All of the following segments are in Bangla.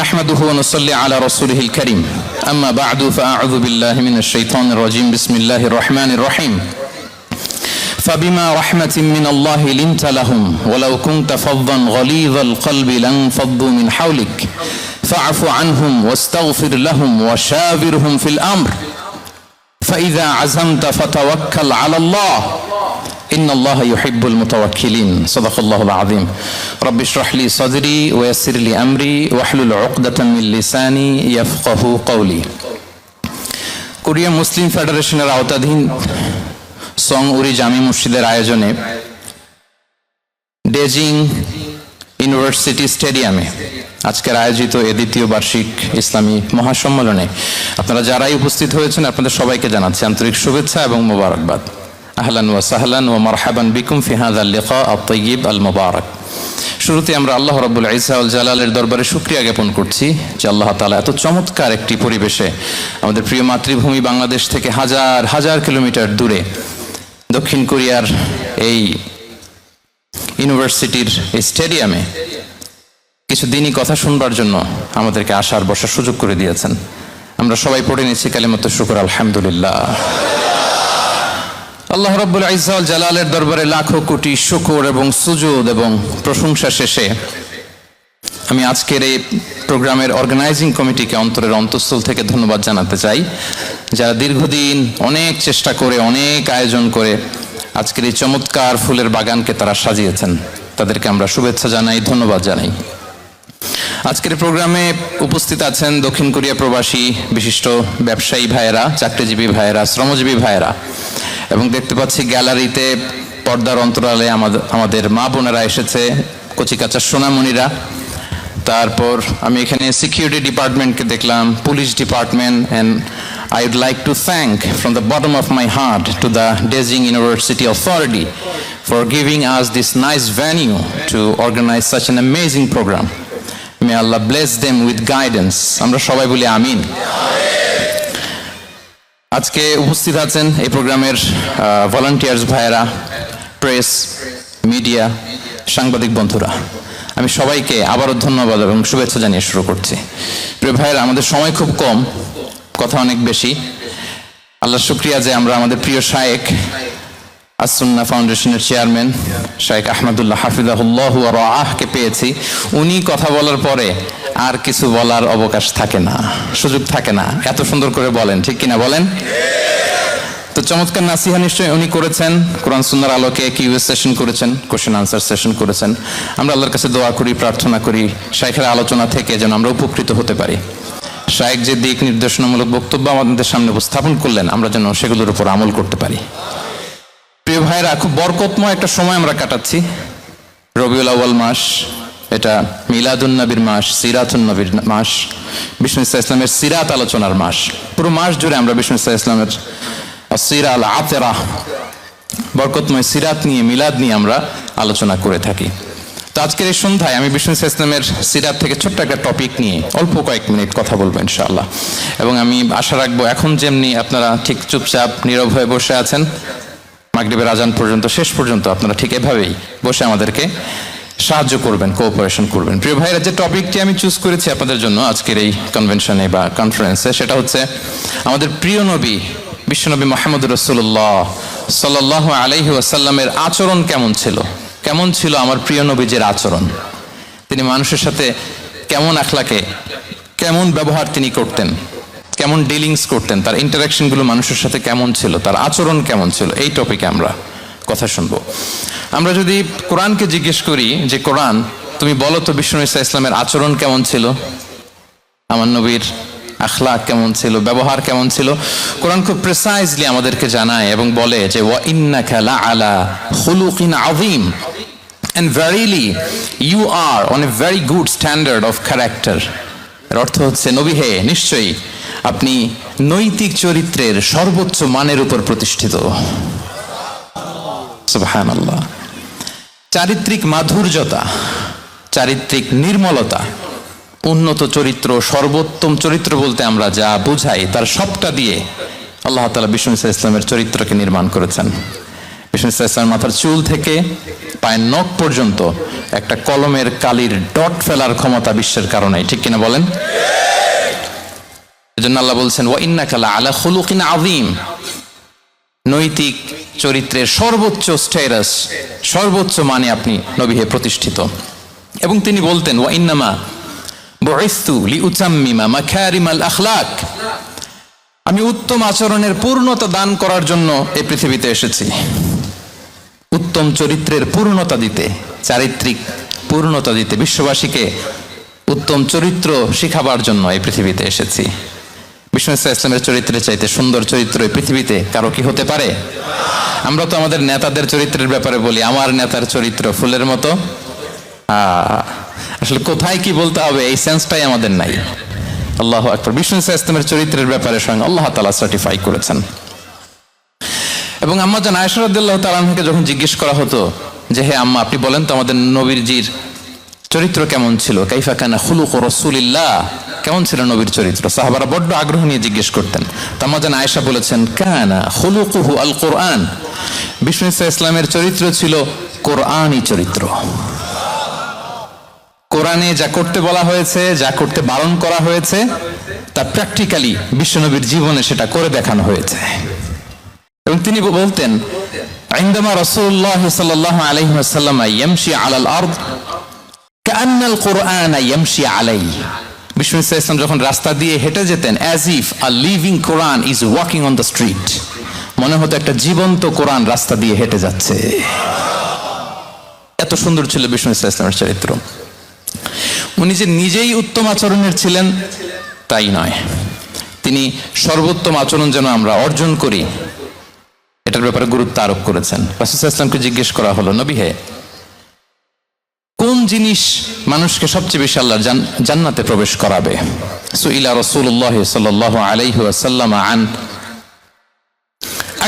نحمده ونصلي على رسوله الكريم أما بعد فأعوذ بالله من الشيطان الرجيم بسم الله الرحمن الرحيم فبما رحمة من الله لنت لهم ولو كنت فظا غليظ القلب لانفضوا من حولك فاعف عنهم واستغفر لهم وشاورهم في الأمر فإذا عزمت فتوكل على الله إن الله يحب المتوكلين صدق الله العظيم رب اشرح لي صدري ويسر لي أمري واحلل عقدة من لساني يفقه قولي কোরিয়া মুসলিম ফেডারেশনের আওতাধীন সং উরি জামি মসজিদের আয়োজনে ডেজিং ইউনিভার্সিটি স্টেডিয়ামে আজকের আয়োজিত এ দ্বিতীয় বার্ষিক ইসলামী মহাসম্মেলনে আপনারা যারাই উপস্থিত হয়েছেন আপনাদের সবাইকে জানাচ্ছি আন্তরিক শুভেচ্ছা এবং মোবারকবাদ আহলান ওয়া সাহলান ওয়া মারহাবান বিকুম ফি হাযাল লিকা আত-তাইয়্যিব আল মুবারাক। শুরুতে আমরা আল্লাহ রাব্বুল ইজ্জা ওয়াল জালালের দরবারে শুকরিয়া জ্ঞাপন করছি যে আল্লাহ তাআলা এত চমৎকার একটি পরিবেশে আমাদের প্রিয় মাতৃভূমি বাংলাদেশ থেকে হাজার হাজার কিলোমিটার দূরে দক্ষিণ কোরিয়ার এই ইউনিভার্সিটির এই স্টেডিয়ামে কিছু দিনই কথা শুনবার জন্য আমাদেরকে আসার বসার সুযোগ করে দিয়েছেন। আমরা সবাই পড়ে নিচ্ছি কালিমাতুশ শুকর আলহামদুলিল্লাহ। আল্লাহ রাব্বুল ইজ্জা ওয়াল জালালের দরবারে লাখো কোটি শুকর এবং সুজুদ এবং প্রশংসা শেষে আমি আজকের এই প্রোগ্রামের অর্গানাইজিং কমিটিকে অন্তরের অন্তঃস্থল থেকে ধন্যবাদ জানাতে চাই, যারা দীর্ঘদিন অনেক চেষ্টা করে অনেক আয়োজন করে আজকের এই চমৎকার ফুলের বাগানকে তারা সাজিয়েছেন। তাদেরকে আমরা শুভেচ্ছা জানাই, ধন্যবাদ জানাই। আজকের প্রোগ্রামে উপস্থিত আছেন দক্ষিণ কোরিয়া প্রবাসী বিশিষ্ট ব্যবসায়ী ভাইয়েরা, চাকরিজীবী ভাইয়েরা, শ্রমজীবী ভাইয়েরা, এবং দেখতে পাচ্ছি গ্যালারিতে পর্দার অন্তরালে আমাদের মা বোনেরা এসেছে, কচিকাচা সোনামণিরা। তারপর আমি এখানে সিকিউরিটি ডিপার্টমেন্টকে দেখলাম, police department, and I would like to thank from the bottom of my heart to the Daejeon University Authority for giving us this nice venue to organize such an amazing program. May Allah bless them with guidance. আমরা সবাই বলি আমিন। আজকে উপস্থিত আছেন এই প্রোগ্রামের ভলান্টিয়ার্স ভাইয়েরা, প্রেস, মিডিয়া, সাংবাদিক বন্ধুরা। আমি সবাইকে আবারও ধন্যবাদ এবং শুভেচ্ছা জানিয়ে শুরু করছি। প্রিয় ভাইয়েরা, আমাদের সময় খুব কম, কথা অনেক বেশি। আল্লাহ শুকরিয়া যে আমরা আমাদের প্রিয় শায়েখ আস-সুন্নাহ ফাউন্ডেশনের চেয়ারম্যান শায়েখ আহমদুল্লাহ হাফিজাহুল্লাহ ওয়া রাআহকে পেয়েছি। উনি কথা বলার পরে আর কিছু বলার অবকাশ থাকে না, সুযোগ থাকে না, এত সুন্দর করে বলেন, ঠিক কিনা বলেন? তো চমৎকার নাসিহা নিশ্চয়ই উনি করেছেন, কোরআন সুন্নাহর আলোকে কিউএস সেশন করেছেন, কোশ্চেন আনসার সেশন করেছেন। আমরা আল্লাহর কাছে দোয়া করি, প্রার্থনা করি শায়েখের আলোচনা থেকে যেন আমরা উপকৃত হতে পারি। শায়েখ যে দিক নির্দেশনামূলক বক্তব্য আমাদের সামনে উপস্থাপন করলেন, আমরা যেন সেগুলোর উপর আমল করতে পারি। প্রিয় ভাইরা, খুব বরকতময় একটা সময় আমরা কাটাচ্ছি। রবিউল আউয়াল মাস, এটা মিলাদুন নবীর মাস, সিরাতুন নবীর মাস, বিষ্ণু ইসা ইসলামের সিরাত আলোচনার মাস। পুরো মাস জুড়ে আমরা বিষ্ণু ইসা ইসলামের সিরা আল আতেরা, বরকতময় সিরাত নিয়ে, মিলাদ নিয়ে আমরা আলোচনা করে থাকি। তো আজকের এই সন্ধ্যায় আমি বিষ্ণু ইসা ইসলামের সিরাত থেকে ছোট্ট একটা টপিক নিয়ে অল্প কয়েক মিনিট কথা বলবো ইনশাআল্লাহ। এবং আমি আশা রাখবো এখন যেমনি আপনারা ঠিক চুপচাপ নীরব হয়ে বসে আছেন মাগরিবের আজান পর্যন্ত, শেষ পর্যন্ত আপনারা ঠিক এভাবেই বসে আমাদেরকে সাহায্য করবেন, কোঅপারেশন করবেন। প্রিয় ভাইরা, যে টপিকটি আমি চুজ করেছি আপনাদের জন্য আজকের এই কনভেনশনে বা কনফারেন্সে, সেটা হচ্ছে আমাদের প্রিয় নবী বিশ্বনবী মুহাম্মদ রাসূলুল্লাহ সাল্লাল্লাহু আলাইহি ওয়াসাল্লামের আচরণ কেমন ছিল। কেমন ছিল আমার প্রিয় নবীজির আচরণ? তিনি মানুষের সাথে কেমন আখলাকে, কেমন ব্যবহার তিনি করতেন, কেমন ডিলিংস করতেন, তার ইন্টারাকশনগুলো মানুষের সাথে কেমন ছিল, তার আচরণ কেমন ছিল, এই টপিকে আমরা কথা শুনবো। আমরা যদি কোরআনকে জিজ্ঞেস করি যে কোরআন তুমি বলো তো বিষ্ণু ইসা ইসলামের আচরণ কেমন ছিল, আমার নবীর আখলাক কেমন ছিল, ব্যবহার কেমন ছিল, কোরআন খুব প্রিসাইজলি আমাদেরকে জানায় এবং বলে যে ওয়া ইন্নাকা লাআলা খুলুকিন আযীম, and verily you are on a very good standard of character। এর অর্থ হচ্ছে, নবী হে, নিশ্চয়ই আপনি নৈতিক চরিত্রের সর্বোচ্চ মানের উপর প্রতিষ্ঠিত। সুবহানাল্লাহ। চারিত্রিক মাধুর্যতা, চারিত্রিক নির্মলতা, উন্নত চরিত্র, সর্বোত্তম চরিত্র বলতে আমরা যা বুঝাই তার সবটা দিয়ে আল্লাহ তাআলা বিষ্ণু ইসা ইসলামের চরিত্রকে নির্মাণ করেছেন। বিষ্ণু ইসলামের মাথার চুল থেকে পায়ের নখ পর্যন্ত একটা কলমের কালির ডট ফেলার ক্ষমতা বিশ্বের কারণে, ঠিক কিনা বলেন? এজন্য আল্লাহ বলছেন ওয়া ইন্নাকা লাআলা খুলুকিন আযীম, নৈতিক চরিত্রের সর্বোচ্চ স্ট্যাটাস, সর্বোচ্চ মানে আপনি নবী হয়ে প্রতিষ্ঠিত। এবং তিনি বলতেন ওয়া ইন্নামা বুইসতু লিউতাম্মিমা মাকারিমাল আখলাক, আমি উত্তম আচরণের পূর্ণতা দান করার জন্য এই পৃথিবীতে এসেছি, উত্তম চরিত্রের পূর্ণতা দিতে, চারিত্রিক পূর্ণতা দিতে, বিশ্ববাসীকে উত্তম চরিত্র শিখাবার জন্য এই পৃথিবীতে এসেছি। বিষ্ণু ইসলামের চরিত্রের চাইতে সুন্দর চরিত্র এই পৃথিবীতে কারো কি হতে পারে? আমরা তো আমাদের নেতাদের চরিত্রের ব্যাপারে বলি আমার নেতার চরিত্র ফুলের মতো, আসলে কোথায় কি বলতে হবে এই সেন্সটাই আমাদের নাই। আল্লাহু আকবার। বিষ্ণু ইসলামের চরিত্রের ব্যাপারে স্বয়ং আল্লাহ তাআলা সার্টিফাই করেছেন। এবং আম্মা জান আয়েশা রাদিয়াল্লাহু তাআলা আনহাকে যখন জিজ্ঞেস করা হতো যে হে আম্মা আপনি বলেন তো আমাদের নবীজির চরিত্র কেমন ছিল, কাইফা কানা খুলুকু রাসূলিল্লাহ, কেমন ছিল নবীর চরিত্র, সাহাবারা বড্ড আগ্রহ নিয়ে জিজ্ঞেস করতেন। তো আম্মা জান আয়েশা বলেছেন কানা খুলুকুহু আল কোরআন, বিষ্ণু ইসলামের চরিত্র ছিল কোরআনী চরিত্র। কোরআনে যা করতে বলা হয়েছে, যা করতে বারণ করা হয়েছে, তা প্র্যাকটিক্যালি বিশ্বনবীর জীবনে সেটা করে দেখানো হয়েছে। এবং তিনি বলতেন ইনদামা রাসূলুল্লাহ সাল্লাল্লাহু আলাইহি ওয়াসাল্লাম ইয়ামশি আলাল আরদ কাআন্নাল কুরআন ইয়ামশি আলাইহি, বিষ্ণু ইসলাম যখন রাস্তা দিয়ে হেঁটে যেতেন as if a living Quran is walking on the street, মনে হতো একটা জীবন্ত কোরআন রাস্তা দিয়ে হেঁটে যাচ্ছে। এত সুন্দর ছিল বিষ্ণু ইসলামের চরিত্র। উনি যে নিজেই উত্তম আচরণের ছিলেন তাই নয়, তিনি সর্বোত্তম আচরণ যেন আমরা অর্জন করি এটার ব্যাপারে গুরুত্ব আরোপ করেছেন। রাসূল সাল্লাল্লাহু আলাইহি ওয়াসাল্লামকে জিজ্ঞেস করা হলো নবী হে কোন জিনিস মানুষকে সবচেয়ে বেশি আল্লাহর জান্নাতে প্রবেশ করাবে? সুইলা রাসূলুল্লাহ সাল্লাল্লাহু আলাইহি ওয়াসাল্লাম আন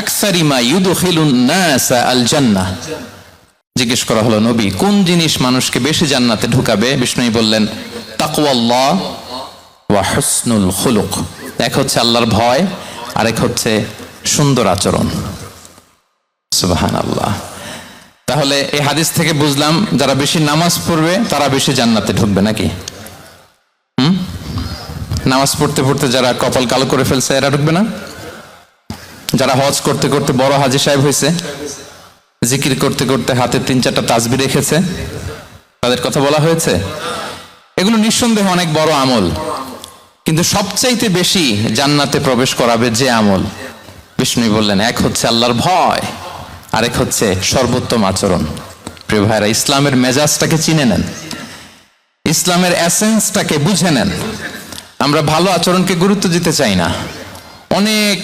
আকসারি মা ইউদখিলুন নাস আল জান্নাহ, জিজ্ঞেস করা হলো নবী কোন জিনিস মানুষকে বেশি জান্নাতে ঢুকাবে? বিষ্ণু বললেন তাকওয়াল্লাহ ওয়া হুসনুল খুলুক, এক হচ্ছে আল্লাহর ভয় আর এক হচ্ছে সুন্দর আচরণ। সুবহানাল্লাহ। তাহলে এই হাদিস থেকে বুঝলাম যারা বেশি নামাজ পড়বে তারা বেশি জান্নাতে ঢুকবে নাকি? নামাজ পড়তে পড়তে যারা কপাল কালো করে ফেলছে এরা ঢুকবে না? যারা হজ করতে করতে বড় হাজী সাহেব হয়েছে, জিকির করতে করতে হাতে 3-4টা তাসবিহ রেখেছে, তাদের কথা বলা হয়েছে। এগুলো নিঃসন্দেহে অনেক বড় আমল, কিন্তু সবচাইতে বেশি জান্নাতে প্রবেশ করাবে যে আমল, বিষ্ণু বললেন এক হচ্ছে আল্লাহর ভয় আরেক হচ্ছে সর্বোত্তম আচরণ। প্রিয় ভাইরা, ইসলামের মেজাজটাকে চিনে নেন, ইসলামের এসেন্সটাকে বুঝে নেন। আমরা ভালো আচরণকে গুরুত্ব দিতে চাই না। অনেক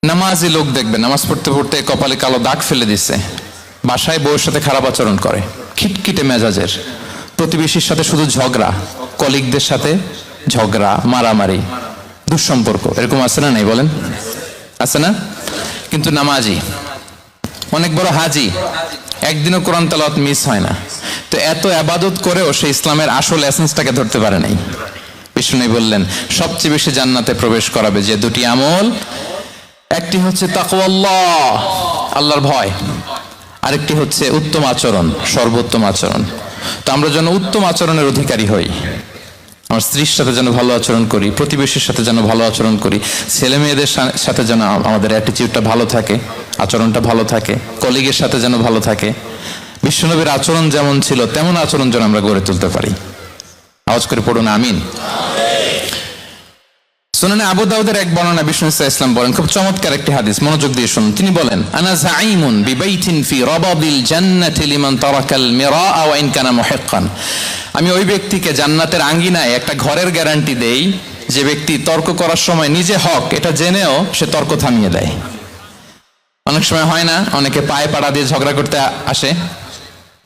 নামাজি লোক দেখবেন নামাজ পড়তে পড়তে কপালে কালো দাগ ফেলে দিচ্ছে, বাসায় বউয়ের সাথে খারাপ আচরণ করে, খিটখিটে মেজাজের, প্রতিবেশীর সাথে শুধু ঝগড়া, কলিগদের সাথে ঝগড়া, মারামারি, দুঃসম্পর্ক, এরকম আছে না নাই বলেন? আছে না? কিন্তু নামাজি, অনেক বড় হাজি, একদিনও কোরআন তেলাওয়াত মিস হয় না। তো এত ইবাদত করেও সে ইসলামের আসল এসেন্সটাকে ধরতে পারে নাই। বিষ্ণু বললেন সবচেয়ে বেশি জান্নাতে প্রবেশ করাবে যে দুটি আমল, একটি হচ্ছে তাকওয়াল্লাহ, আল্লাহর ভয়, আরেকটি হচ্ছে উত্তম আচরণ, সর্বোত্তম আচরণ। তো আমরা যেন উত্তম আচরণের অধিকারী হই, আমার স্ত্রীর সাথে যেন ভালো আচরণ করি, প্রতিবেশীর সাথে যেন ভালো আচরণ করি, ছেলে মেয়েদের সাথে যেন আমাদের অ্যাটিটিউডটা ভালো থাকে, আচরণটা ভালো থাকে, কলিগের সাথে যেন ভালো থাকে। বিশ্বনবীর আচরণ যেমন ছিল তেমন আচরণ যেন আমরা গড়ে তুলতে পারি। আওয়াজ করে পড়ুন আমিন। সুনানে আবু দাউদের এক বর্ণনা বিষ্ণু ইসলাম বলেন, খুব চমৎকার একটি হাদিস, মনোযোগ দিয়ে শুনুন। তিনি বলেন আনা যাঈমুন বিবাইতিন ফি রাবাদিল জান্নাতি লিমান তারাকাল মিরা ওয়া ইন কানা মুহিক্কান, আমি ওই ব্যক্তিকে জান্নাতের আঙ্গিনায় একটা ঘরের গ্যারান্টি দেই যে ব্যক্তি তর্ক করার সময় নিজে হক এটা জেনেও সে তর্ক থামিয়ে দেয়। অনেক সময় হয় না, অনেকে পায়ে পাড়া দিয়ে ঝগড়া করতে আসে,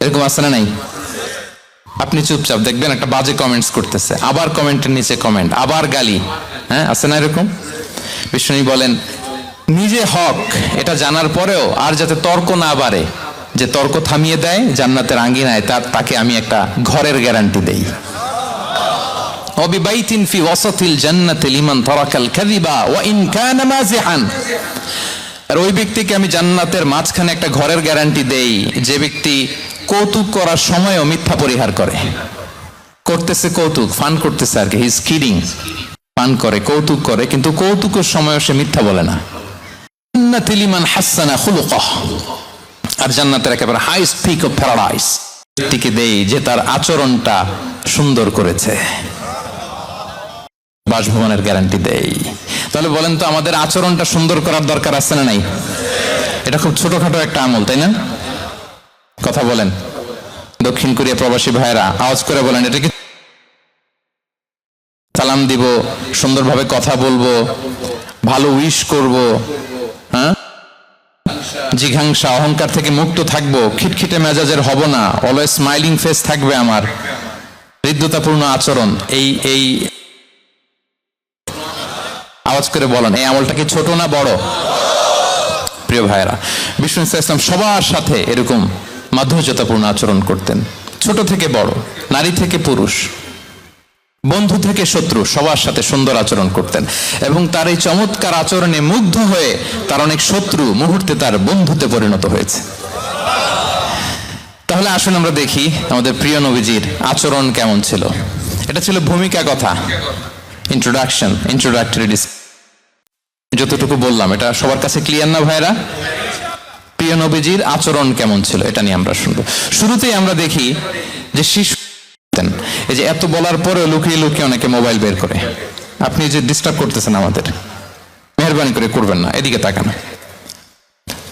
এরকম আছে না নাই? আপনি চুপচাপ দেখবেন একটা বাজে কমেন্টস করতেছে, আবার কমেন্টের নিচে কমেন্ট, আবার গালি, হ্যাঁ আছে না এরকম? বিষ্ণু বলেন নিজে হক এটা জানার পরেও আর যাতে তর্ক না বাড়ে, যে তর্ক থামিয়ে দেয় জান্নাতের আঙ্গিনায়, তাকে আমি একটা ঘরের গ্যারান্টি দেই। ওয়াবিবাইতিন ফি ওয়াসাতিল জান্নাতি লিমান তারাকাল কাযিবা ওয়া ইন কানা মাজিহান, আর ওই ব্যক্তিকে আমি জান্নাতের মাঝখানে একটা ঘরের গ্যারান্টি দেই, যে ব্যক্তি কৌতুক করার সময়ও মিথ্যা পরিহার করে। করতেছে কৌতুক, ফান করতেছে আর কি, হি ইজ কিডিং, ফান করে, কৌতুক করে, কিন্তু কৌতুকের সময়ও সে মিথ্যা বলে না। জান্নাতি লিমান হাসানা খুলুকাহ, আর জান্নাতের একেবারে হাইস্ট পিক অফ প্যারাডাইস ব্যক্তিকে দেই যে তার আচরণটা সুন্দর করেছে, বাসভবনের গ্যারান্টি দেই। তাহলে বলেন তো, আমাদের আচরণটা সুন্দর করার দরকার আছে না নাই? এটা খুব ছোটখাটো একটা আমল, তাই না? কথা বলেন, দক্ষিণ কোরিয়া প্রবাসী ভাইরা আওয়াজ করে বলেন, এটা কি সালাম দিব, সুন্দরভাবে কথা বলবো, ভালো উইশ করব, হ্যাঁ, জিঘাংসা অহংকার থেকে মুক্ত থাকবো, খিটখিটে মেজাজের হব না, অলওয়েজ স্মাইলিং ফেস থাকবে আমার, হৃদ্যতাপূর্ণ আচরণ। এই আওয়াজ করে বলেন, এই আমলটা কি ছোট না বড়? প্রিয় ভাইরা, বিষ্ণু ইসলাম সবার সাথে এরকম মাধুর্যতাপূর্ণ আচরণ করতেন, ছোট থেকে বড়, নারী থেকে পুরুষ, বন্ধু থেকে শত্রু, সবার সাথে সুন্দর আচরণ করতেন। এবং তার এই চমৎকার আচরণে মুগ্ধ হয়ে তার অনেক শত্রু মুহূর্তে তার বন্ধুতে পরিণত হয়েছে। তাহলে আসুন আমরা দেখি আমাদের প্রিয় নবীজির আচরণ কেমন ছিল। এটা ছিল ভূমিকা কথা, ইন্ট্রোডাকশন, ইন্ট্রোডাক্টরি। যতটুকু বললাম এটা সবার কাছে ক্লিয়ার না ভাইরা? প্রিয় নবীজির আচরণ কেমন ছিল এটা নিয়ে আমরা শুনবো। শুরুতেই আমরা দেখি যে শিশু, এই যে এত বলার পরে লুকিয়ে লুকিয়ে অনেকে মোবাইল বের করে। আপনি যে ডিস্টার্ব করতেছেন আমাদের, মেহরবানি করে করবেন না, এদিকে তাকান।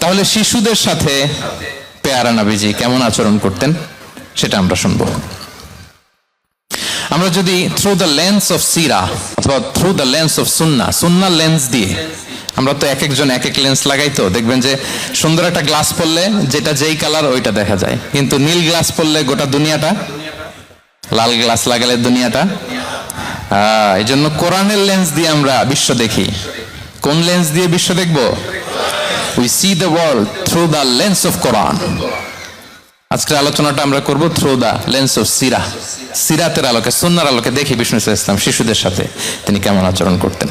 তাহলে শিশুদের সাথে পেয়ারা নবীজি কেমন আচরণ করতেন সেটা আমরা শুনবো। আমরা যদি থ্রু দ্য লেন্স অফ সিরা অথবা থ্রু দ্য লেন্স অফ সুন্না, সুন্নার লেন্স দিয়ে, আমরা তো এক একজন এক এক লেন্স লাগাই, তো দেখবেন যে সুন্দর একটা গ্লাস পরলে যেটা যেই কালার ওইটা দেখা যায়, কিন্তু নীল গ্লাস পরলে গোটা দুনিয়াটা, লাল গ্লাস লাগালে দুনিয়াটা। এই জন্য কোরআনের লেন্স দিয়ে আমরা বিশ্ব দেখি। কোন লেন্স দিয়ে বিশ্ব দেখব? We see the world through the lens of Quran. আজকের আলোচনাটা আমরা করব থ্রু দ্য লেন্স অফ সিরা, সিরাতের আলোকে, সুন্নাহর আলোকে দেখি বিষ্ণু ইসলাম শিশুদের সাথে তিনি কেমন আচরণ করতেন।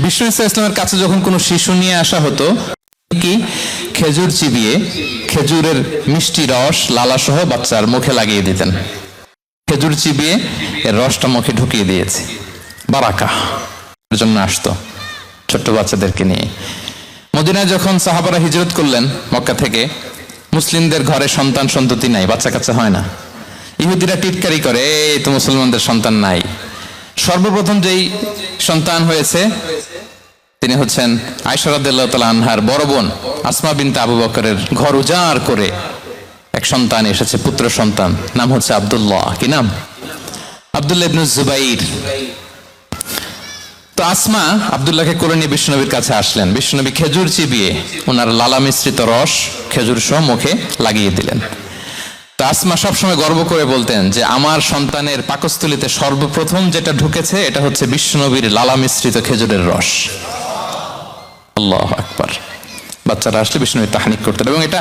বিষ্ণু ইসলামের কাছে যখন কোনো শিশু নিয়ে আসা হতো, কি খেজুর চিবিয়ে খেজুরের মিষ্টি রস লালা সহ বাচ্চার মুখে লাগিয়ে দিতেন। খেজুর চিবিয়ে এর রসটা মুখে ঢুকিয়ে দিয়েছে, বারাকা জন্য আসতো ছোট্ট বাচ্চাদেরকে নিয়ে। মদিনায় যখন সাহাবারা হিজরত করলেন মক্কা থেকে, মুসলিমদের ঘরে সন্তান সন্ততি নাই, বাচ্চা কাচ্চা হয় না। ইহুদিরা টিটকারি করে, এই তো মুসলমানদের সন্তান নাই। সর্বপ্রথম যেই সন্তান হয়েছে তিনি হচ্ছেন আয়েশা রাদিয়াল্লাহু তাআলা আনহার বড় বোন আসমা বিনতে আবু বকরের ঘর উজাড় করে এক সন্তান এসেছে, পুত্র সন্তান, নাম হচ্ছে আব্দুল্লাহ। কি নাম? আব্দুল্লাহ ইবনে জুবাইর। তো আসমা আব্দুল্লাহকে কোলে নিয়ে বিষ্ণুনবীর কাছে আসলেন। বিষ্ণুনবী খেজুর চিবিয়ে ওনার লালা মিশ্রিত রস খেজুর সহ মুখে লাগিয়ে দিলেন। তো আসমা সবসময় গর্ব করে বলতেন যে আমার সন্তানের পাকস্থলীতে সর্বপ্রথম যেটা ঢুকেছে এটা হচ্ছে বিষ্ণুনবীর লালা মিশ্রিত খেজুরের রস। আল্লাহু আকবার। বাচ্চারা আসলে বিষ্ণুনবী তাহনিক করতেন, এবং এটা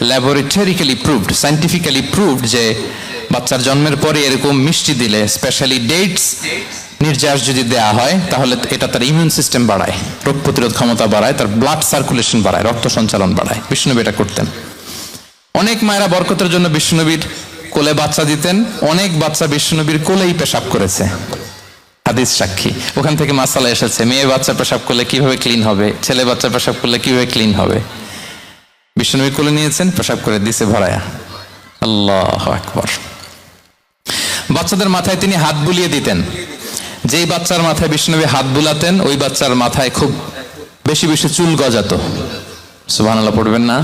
ল্যাবরেটরিক্যালি প্রুভড, সায়েন্টিফিক্যালি প্রুভড যে বাচ্চার জন্মের পরে এরকম মিষ্টি দিলে, স্পেশালি ডেটস নির্যাস যদি দেয়া হয়, তাহলে এটা তার ইমিউন সিস্টেম বাড়ায়, রোগ প্রতিরোধ ক্ষমতা বাড়ায়, তার ব্লাড সার্কুলেশন বাড়ায়, রক্ত সঞ্চালন বাড়ায়। বিষ্ণুনবী এটা করতেন। অনেক মায়েরা বরকতের জন্য বিষ্ণুনবীর কোলে বাচ্চা দিতেন। অনেক বাচ্চা বিষ্ণুনবীর কোলেই পেশাব করেছে, হাদিস সাক্ষী। ওখান থেকে মাসালা এসেছে, মেয়ে বাচ্চা পেশাব করলে কিভাবে ক্লিন হবে, ছেলে বাচ্চা পেশাব করলে কিভাবে ক্লিন হবে। বিষ্ণুনবী কোলে নিয়েছেন, পেশাব করে দিছে ভরায়া। আল্লাহু আকবার। বাচ্চাদের মাথায় তিনি হাত বুলিয়ে দিতেন। যেই বাচ্চার মাথায় বিষ্ণুনবী হাত বুলাতেন, ওই বাচ্চার মাথায় খুব বেশি বেশি চুল গজাতো। সুবহানাল্লাহ পড়বেন না?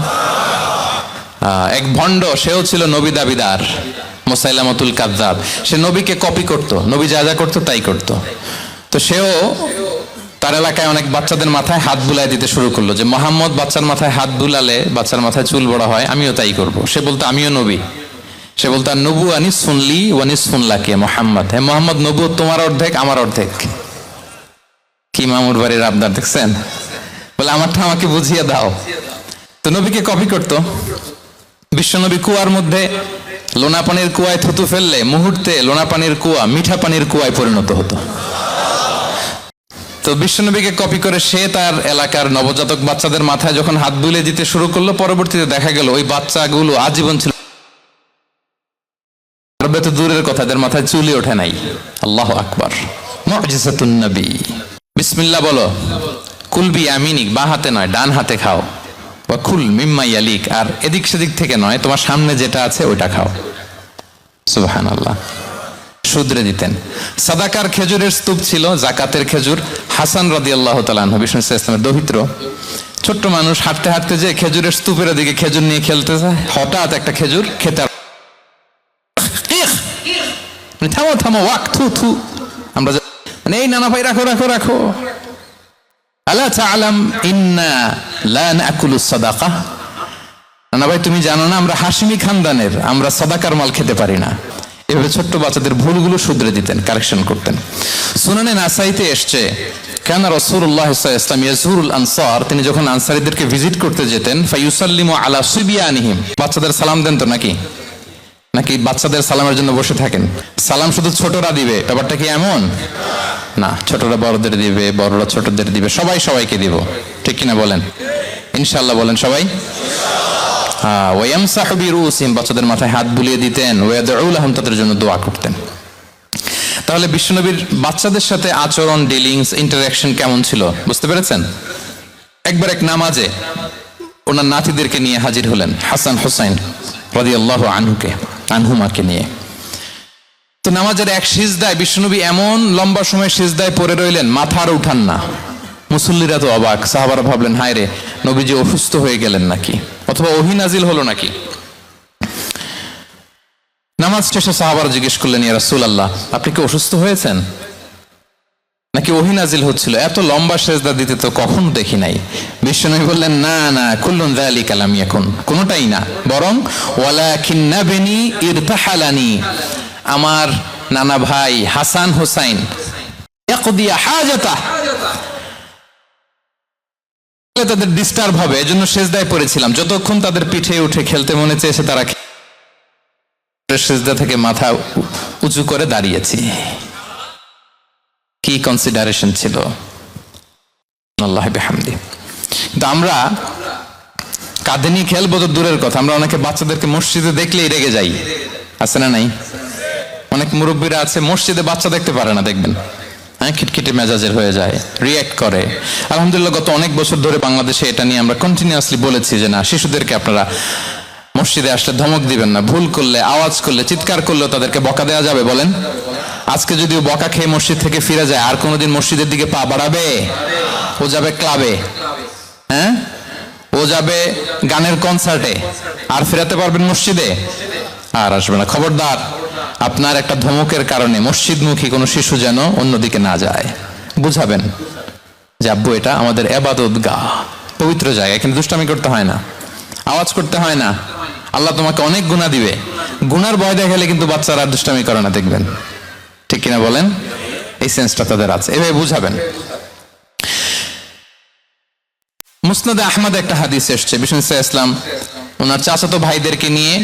এক ভণ্ড, সেও ছিল নবী দাবিদার, মুসাইলামাতুল কাযযাব। সে নবীকে কপি করত, নবী যা যা করতো তাই করত। তো সেও তার এলাকায় অনেক বাচ্চাদের মাথায় হাত বুলাই দিতে শুরু করলো, যে মোহাম্মদ বাচ্চার মাথায় হাত বুলালে বাচ্চার মাথায় চুল বড় হয়, আমিও তাই করব। সে বলতো আমিও নবী। সে বলতো নবু আনিস শুনলি ওয়ানিস শুনলাকে মোহাম্মদ, হ্যাঁ মোহাম্মদ নবু তোমার অর্ধেক আমার অর্ধেক। কি মামুর বাড়ির আবদার দেখছেন? বলে আমারটা আমাকে বুঝিয়ে দাও। তো নবীকে কপি করতো। বিশ্বনবী কুয়ার মধ্যে লোনা পানির কুয়ায় থুতু ফেললে মুহূর্তে লোনা পানির কুয়া মিঠা পানির কুয়ায় পরিণত হতো। তো বিশ্বনবীকে কপি করে সে তার এলাকার নবজাতক বাচ্চাদের মাথায় যখন হাত বুলিয়ে দিতে শুরু করলো, পরবর্তীতে দেখা গেল ওই বাচ্চাগুলো আজীবন ছিল, তো দূরের কথা, এদের মাথায় চুলই ওঠে নাই। আল্লাহু আকবার, মুজিজাতুন নবী। বিসমিল্লাহ বলো, কুল বিয়ামিনিক, বা হাতে নয় ডান হাতে খাও, ওয়া কুল মিম্মা ইয়ালিক, আর এদিক সেদিক থেকে নয়, তোমার সামনে যেটা আছে ওইটা খাও। সুবহানাল্লাহ। শুধরে দিতেন। সাদাকার খেজুরের স্তূপ ছিল, জাকাতের খেজুর। হাসান রাদিয়াল্লাহু তাআলা আনহু, বিষ্ণু ইসলামের দৌহিত্র, ছোট্ট মানুষ, হাঁটতে হাঁটতে যে খেজুরের স্তূপের দিকে খেজুর নিয়ে খেলতে যায়, হঠাৎ একটা খেজুর খেতে, থামো থামো, ওয়াক, থু থু। আমরা মানে এই নানা ভাই, রাখো রাখো রাখো। আলা তাআলাম ইন্না লা নাকুলু সাদাকা, নানা ভাই তুমি জানো না আমরা হাশিমি খানদানের, আমরা সাদাকার মাল খেতে পারি না। এভাবে ছোট্ট বাচ্চাদের ভুলগুলো শুধরে দিতেন, কারেকশন করতেন। সুনানে নাসাইতে এসছে, কেন রাসূলুল্লাহ সাল্লাল্লাহু আলাইহি ওয়াসাল্লাম ইয়াজুরুল আনসার, তিনি যখন আনসারীদেরকে ভিজিট করতে যেতেন, ফায়ুসাল্লিমু আলা সিবিয়ানিহিম, বাচ্চাদের সালাম দেন তো নাকি? নাকি বাচ্চাদের সালামের জন্য বসে থাকেন? সালাম শুধু ছোটরা দিবে, ব্যাপারটা কি এমন না, ছোটরা বড়দের দিবে, বড়রা ছোটদের দিবে, সবাই সবাইকে দিব, ঠিক কিনা বলেন? ইনশাআল্লাহ বলেন সবাই। ওয়ায়ামসাহু বিরুসিহিম, বাচ্চাদের মাথায় হাত বুলিয়ে দিতেন, ওয়ায়াদউ লাহুম, তাদের জন্য দোয়া করতেন। তাহলে বিশ্বনবীর বাচ্চাদের সাথে আচরণ, ডিলিংস, ইন্টারঅ্যাকশন কেমন ছিল বুঝতে পেরেছেন? একবার এক নামাজে ওনার নাতিদেরকে নিয়ে হাজির হলেন, হাসান হুসাইন রাদিয়াল্লাহু আনহুমাকে নিয়ে। তো নামাজের এক সিজদায় বিশ্বনবী এমন লম্বা সময় সিজদায় পড়ে রইলেন, মাথা আর উঠান না। মুসল্লিরা তো অবাক, সাহাবারা ভাবলেন হায় রে, নবীজি অসুস্থ হয়ে গেলেন নাকি, অথবা ওহী নাজিল হলো নাকি। নামাজ শেষে সাহাবারা জিজ্ঞেস করলেন, ইয়া রাসূলুল্লাহ, আপনি কি অসুস্থ হয়েছেন নাকি ওহী নাজিল হচ্ছিল? এত লম্বা সিজদা দিতে তো কখনো দেখি নাই। বিশ্বনবী বললেন, না না, কুল্লুন যালিকা লাম ইয়াকুন, কোনটাই না, বরং ওয়ালাকিন্না বিনি ইরতাহালানি, আমার নানা ভাই হাসান হুসাইন ইয়াকদি হাজাতা, তাদের ডিস্টার্ব হবে এজন্য সিজদায় পড়েছিলাম, যতক্ষণ তাদের পিঠে উঠে খেলতে মনে চেয়েছে তারা সিজদা থেকে মাথা উঁচু করে দাঁড়িয়েছি। কি কনসিডারেশন ছিল, আল্লাহ বিহামদি। কিন্তু আমরা কাঁধে নিয়ে খেলবো তো দূরের কথা, আমরা অনেকে বাচ্চাদেরকে মসজিদে দেখলেই রেগে যাই, আছে না নাই? অনেক মুরব্বীরা আছে মসজিদে বাচ্চা দেখতে পারে না, দেখবেন হ্যাঁ, খিটখিটে মেজাজের হয়ে যায়, রিয়্যাক্ট করে। আলহামদুলিল্লাহ গত অনেক বছর ধরে বাংলাদেশে এটা নিয়ে আমরা কন্টিনিউয়াসলি বলেছি যে না, শিশুদেরকে আপনারা মসজিদে আসলে ধমক দিবেন না, ভুল করলে, আওয়াজ করলে, চিৎকার করলেও তাদেরকে বকা দেওয়া যাবে? বলেন। আজকে যদিও বকা খেয়ে মসজিদ থেকে ফিরে যায়, আর কোনোদিন মসজিদের দিকে পা বাড়াবে? ও যাবে ক্লাবে, হ্যাঁ, ও যাবে গানের কনসার্টে, আর ফেরাতে পারবেন মসজিদে? আর আসবে না। খবরদার, আপনার একটা ধমকের কারণে মসজিদমুখী কোনো শিশু যেন অন্যদিকে না যায়। বুঝাবেন যে আব্বু এটা আমাদের ইবাদতগাহ, পবিত্র জায়গা, এখানে দুষ্টামি করতে হয় না, আওয়াজ করতে হয় না, আল্লাহ তোমাকে অনেক গুনাহ দিবে। গুনার ভয় দেখালে কিন্তু বাচ্চারা দুষ্টামি করে না, দেখবেন, ঠিক কিনা বলেন? এই সেন্সটা তাদের আছে, এভাবে বুঝাবেন। মুসনাদে আহমদ একটা হাদিস এসছে, বিষ্ণু ইসলাম ওনার চাচাতো ভাইদেরকে নিয়ে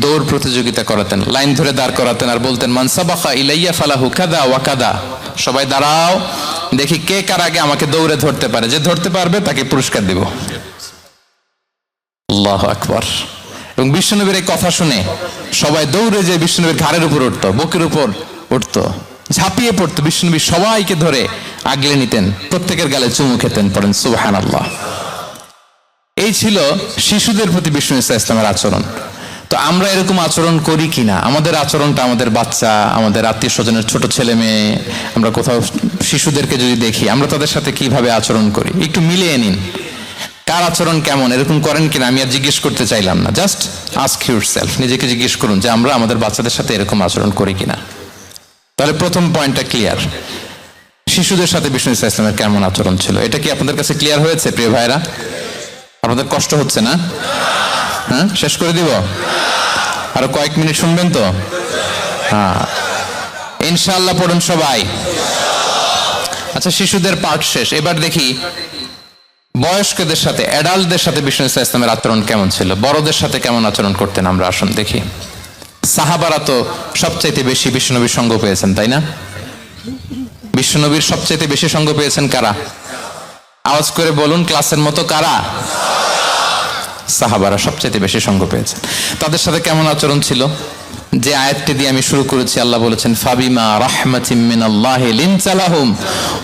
দৌড় প্রতিযোগিতা করাতেন, লাইন ধরে দাঁড় করাতেন, আর বলতেন, মান সাবাকা ইলাইয়া ফালাহু কাদা ওয়া কাদা, সবাই দাঁড়াও, দেখি কে কার আগে আমাকে দৌড়ে ধরতে পারে, যে ধরতে পারবে তাকে পুরস্কার দিব। আল্লাহু আকবার। এবং বিশ্বনবীর এই কথা শুনে সবাই দৌড়ে যে বিশ্বনবীর ঘাড়ের উপর উঠতো, বুকের উপর উঠতো, ঝাঁপিয়ে পড়তো, বিশ্বনবী সবাইকে ধরে আগলে নিতেন, প্রত্যেকের গালে চুমু খেতেন, পড়েন সুবহানাল্লাহ। এই ছিল শিশুদের প্রতি বিষ্ণু ইসলামের আচরণ। তো আমরা এরকম আচরণ করি কিনা? আমাদের আচরণটা আমাদের বাচ্চা, আমাদের আত্মীয় স্বজনের ছোট ছেলে মেয়ে, আমরা কোথাও শিশুদেরকে যদি দেখি, আমরা তাদের সাথে কিভাবে আচরণ করি একটু মিলিয়ে নিন। কার আচরণ কেমন, এরকম করেন কিনা আমি আর জিজ্ঞেস করতে চাইলাম না, জাস্ট আস্ক ইউরসেলফ, নিজেকে জিজ্ঞেস করুন যে আমরা আমাদের বাচ্চাদের সাথে এরকম আচরণ করি কিনা। তাহলে প্রথম পয়েন্টটা ক্লিয়ার, শিশুদের সাথে বিষ্ণু ইসলামের কেমন আচরণ ছিল। এটা কি আপনাদের কাছে ক্লিয়ার হয়েছে প্রিয় ভাইরা? আপনাদের কষ্ট হচ্ছে না? হ্যাঁ, শেষ করে দিব, আরো কয়েক মিনিট শুনবেন তো? হ্যাঁ, ইনশাআল্লাহ পড়ুন সবাই। আচ্ছা, শিশুদের পার্ট শেষ, এবার দেখি বয়স্কদের সাথে, অ্যাডাল্টদের সাথে বিষ্ণু ইসলামের আচরণ কেমন ছিল, বড়দের সাথে কেমন আচরণ করতেন। আমরা আসুন দেখি। সাহাবারা তো সবচাইতে বেশি বিশ্বনবীর সঙ্গ পেয়েছেন, তাই না? বিশ্বনবীর সবচেয়ে বেশি সঙ্গ পেয়েছেন কারা? আওয়াজ করে বলুন, ক্লাসের মতো কারা? সাহাবারা সবচেয়ে বেশি সঙ্গ পেয়েছেন। তাদের সাথে কেমন আচরণ ছিল? যে আয়াতটি দিয়ে আমি শুরু করেছি, আল্লাহ বলেছেন ফাবিমা রাহমাতিম মিনাল্লাহি লিনতা লাহুম